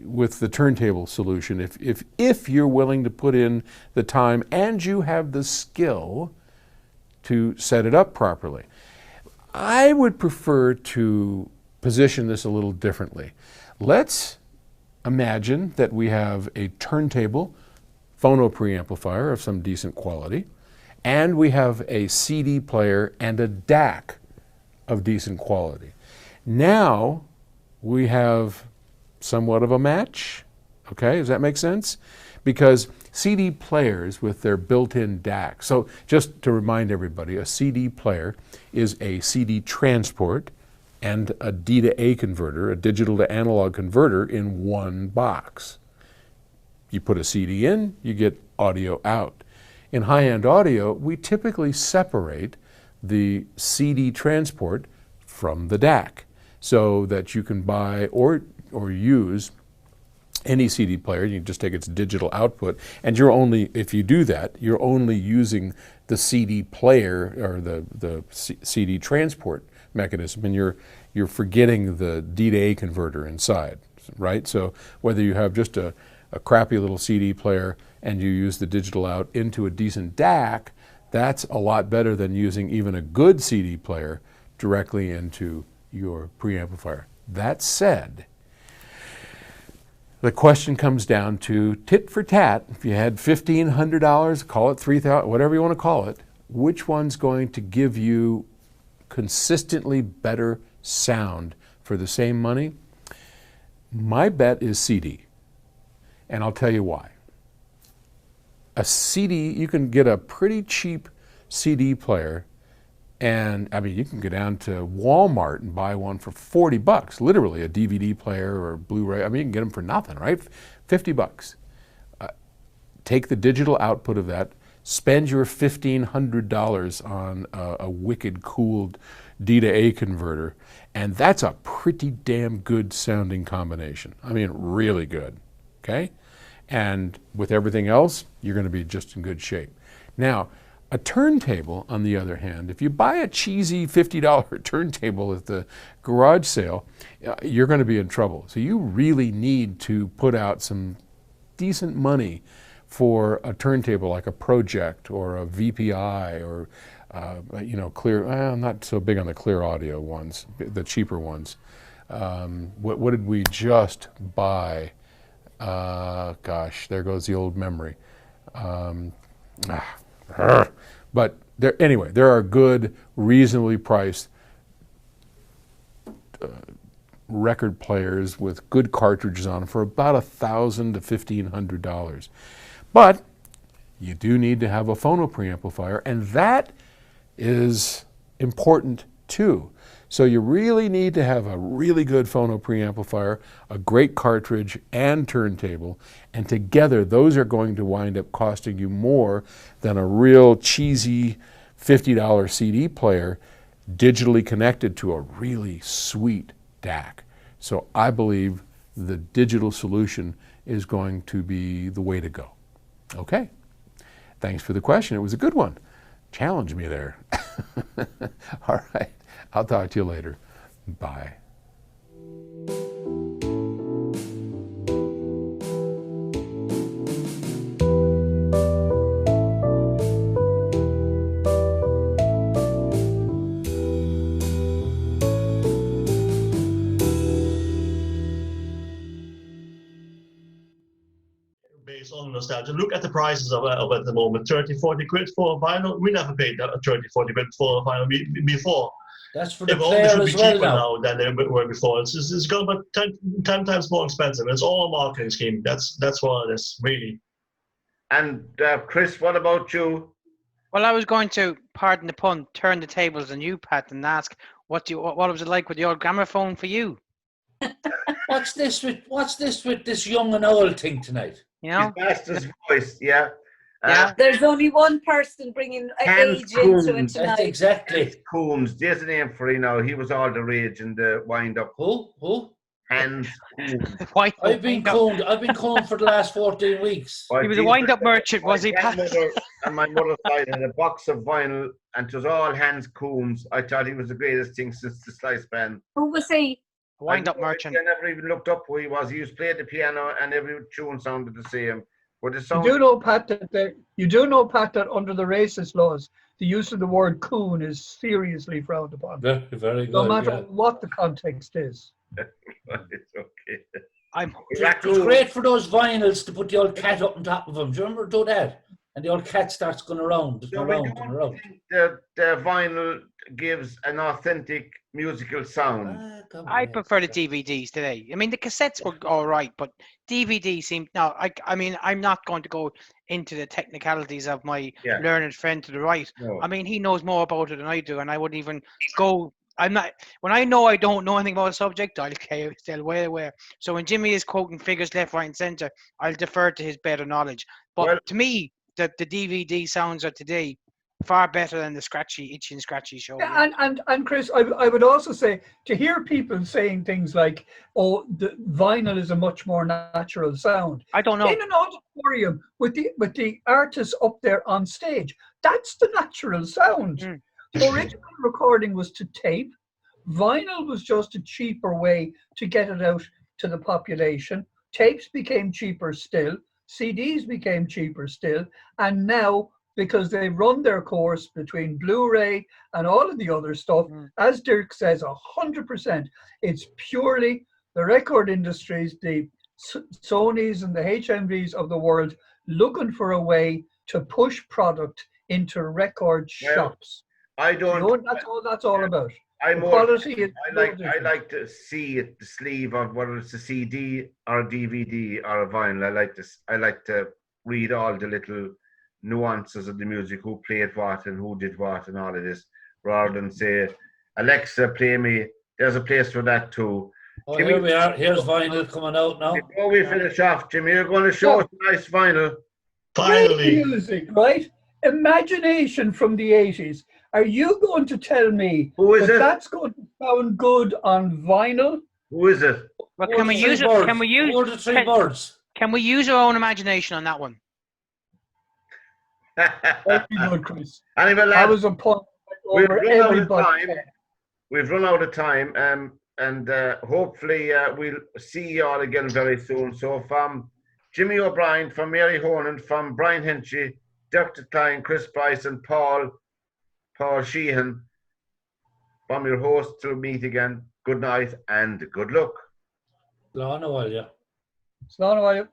with the turntable solution if you're willing to put in the time and you have the skill to set it up properly. I would prefer to position this a little differently. Let's imagine that we have a turntable phono preamplifier of some decent quality, and we have a CD player and a DAC of decent quality. Now we have somewhat of a match. Okay, does that make sense? Because CD players with their built-in DAC, so just to remind everybody, a CD player is a CD transport and a D to A converter, a digital to analog converter in one box. You put a CD in, you get audio out. In high-end audio, we typically separate the CD transport from the DAC so that you can buy or use any CD player. You can just take its digital output, and you're only, if you do that, you're only using the CD player or the CD transport mechanism, and you're forgetting the D to A converter inside, right? So whether you have just a a crappy little CD player and you use the digital out into a decent DAC, that's a lot better than using even a good CD player directly into your preamplifier. That said, the question comes down to tit for tat. If you had $1,500, call it $3,000, whatever you want to call it, which one's going to give you consistently better sound for the same money? My bet is CD, and I'll tell you why. A CD, you can get a pretty cheap CD player, and I mean, you can go down to Walmart and buy one for $40, literally a DVD player or Blu-ray. I mean, you can get them for nothing, right? $50. Take the digital output of that, spend your $1,500 on a wicked cool D to A converter, and that's a pretty damn good sounding combination. I mean, really good, okay? And with everything else, you're going to be just in good shape. Now, a turntable, on the other hand, if you buy a cheesy $50 turntable at the garage sale, you're going to be in trouble. So you really need to put out some decent money for a turntable like a Project or a VPI or clear. I'm not so big on the clear audio ones, the cheaper ones. What did we just buy? Gosh, there goes the old memory. But there are good, reasonably priced record players with good cartridges on them for about $1,000 to $1,500. But you do need to have a phono preamplifier, and that is important too. So you really need to have a really good phono preamplifier, a great cartridge, and turntable, and together those are going to wind up costing you more than a real cheesy $50 CD player digitally connected to a really sweet DAC. So I believe the digital solution is going to be the way to go. Okay, thanks for the question. It was a good one. Challenge me there. All right. I'll talk to you later. Bye. Based on nostalgia, look at the prices of at the moment. 30, 40 quid for a vinyl. We never paid 30, 40 quid for a vinyl before. That's for the It player should be as well cheaper now. than they were before. It's gone about 10 times more expensive. It's all a marketing scheme. That's what it is, really. And Chris, what about you? Well, I was going to, pardon the pun, turn the tables on you, Pat, and ask what was it like with the old gramophone for you? What's this with this young and old thing tonight? You know, his master's voice, yeah. There's only one person bringing age into it tonight. That's exactly. Coombs, there's a name for it now. He was all the rage in the wind-up. Who? Hans Coombs. I've been combed for the last 14 weeks. He was a wind-up merchant, was he, Pat? And my mother side had a box of vinyl, and it was all Hans Coombs. I thought he was the greatest thing since the slice band. Who was he? A wind-up merchant. I never even looked up who he was. He used to play the piano, and every tune sounded the same. But the sound... You do know, Pat, that under the racist laws, the use of the word coon is seriously frowned upon. Very, very good. No matter what the context is. It's okay. It was great for those vinyls to put the old cat up on top of them. Do you remember do that? And the old cat starts going around. The vinyl gives an authentic musical sound. I prefer the DVDs today. I mean, the cassettes were all right, but DVD seemed... No, I mean, I'm not going to go into the technicalities of my learned friend to the right. No. I mean, he knows more about it than I do, and I wouldn't even go... I'm not... When I know I don't know anything about a subject, I'll stay way aware. So when Jimmy is quoting figures left, right, and centre, I'll defer to his better knowledge. But to me, the DVD sounds of today far better than the itchy and scratchy show. Yeah, and Chris, I would also say, to hear people saying things like, "Oh, the vinyl is a much more natural sound." I don't know. In an auditorium with the artists up there on stage, that's the natural sound. The original recording was to tape. Vinyl was just a cheaper way to get it out to the population. tapes became cheaper still, CDs became cheaper still, and now, because they run their course between Blu-ray and all of the other stuff, as Dirk says, 100%, it's purely the record industries, the Sonys and the HMVs of the world looking for a way to push product into record shops. I don't. That's all about. I like to see the sleeve of whether it's a CD or a DVD or a vinyl. I like to read all the little nuances of the music, who played what and who did what and all of this, rather than say, Alexa, play me. There's a place for that too. Oh, Jimmy, here we are. Here's vinyl coming out now. Before we finish off, Jimmy, you're going to show us a nice vinyl. Finally. Great music, right? Imagination from the 80s. Are you going to tell me that's going to sound good on vinyl? Who is it? Well, can we use it? Can we use? Or the three birds? Can we use our own imagination on that one? Very good, Chris. Anyway, lads, I was a point over everybody. We've run out of time, and hopefully we'll see you all again very soon. So from Jimmy O'Brien, from Mary Honan, from Brian Hinchy, Dr. Klein, Chris Price, and Paul Sheehan, from your host, to meet again. Good night and good luck. Slán a bhaile. Slán a bhaile.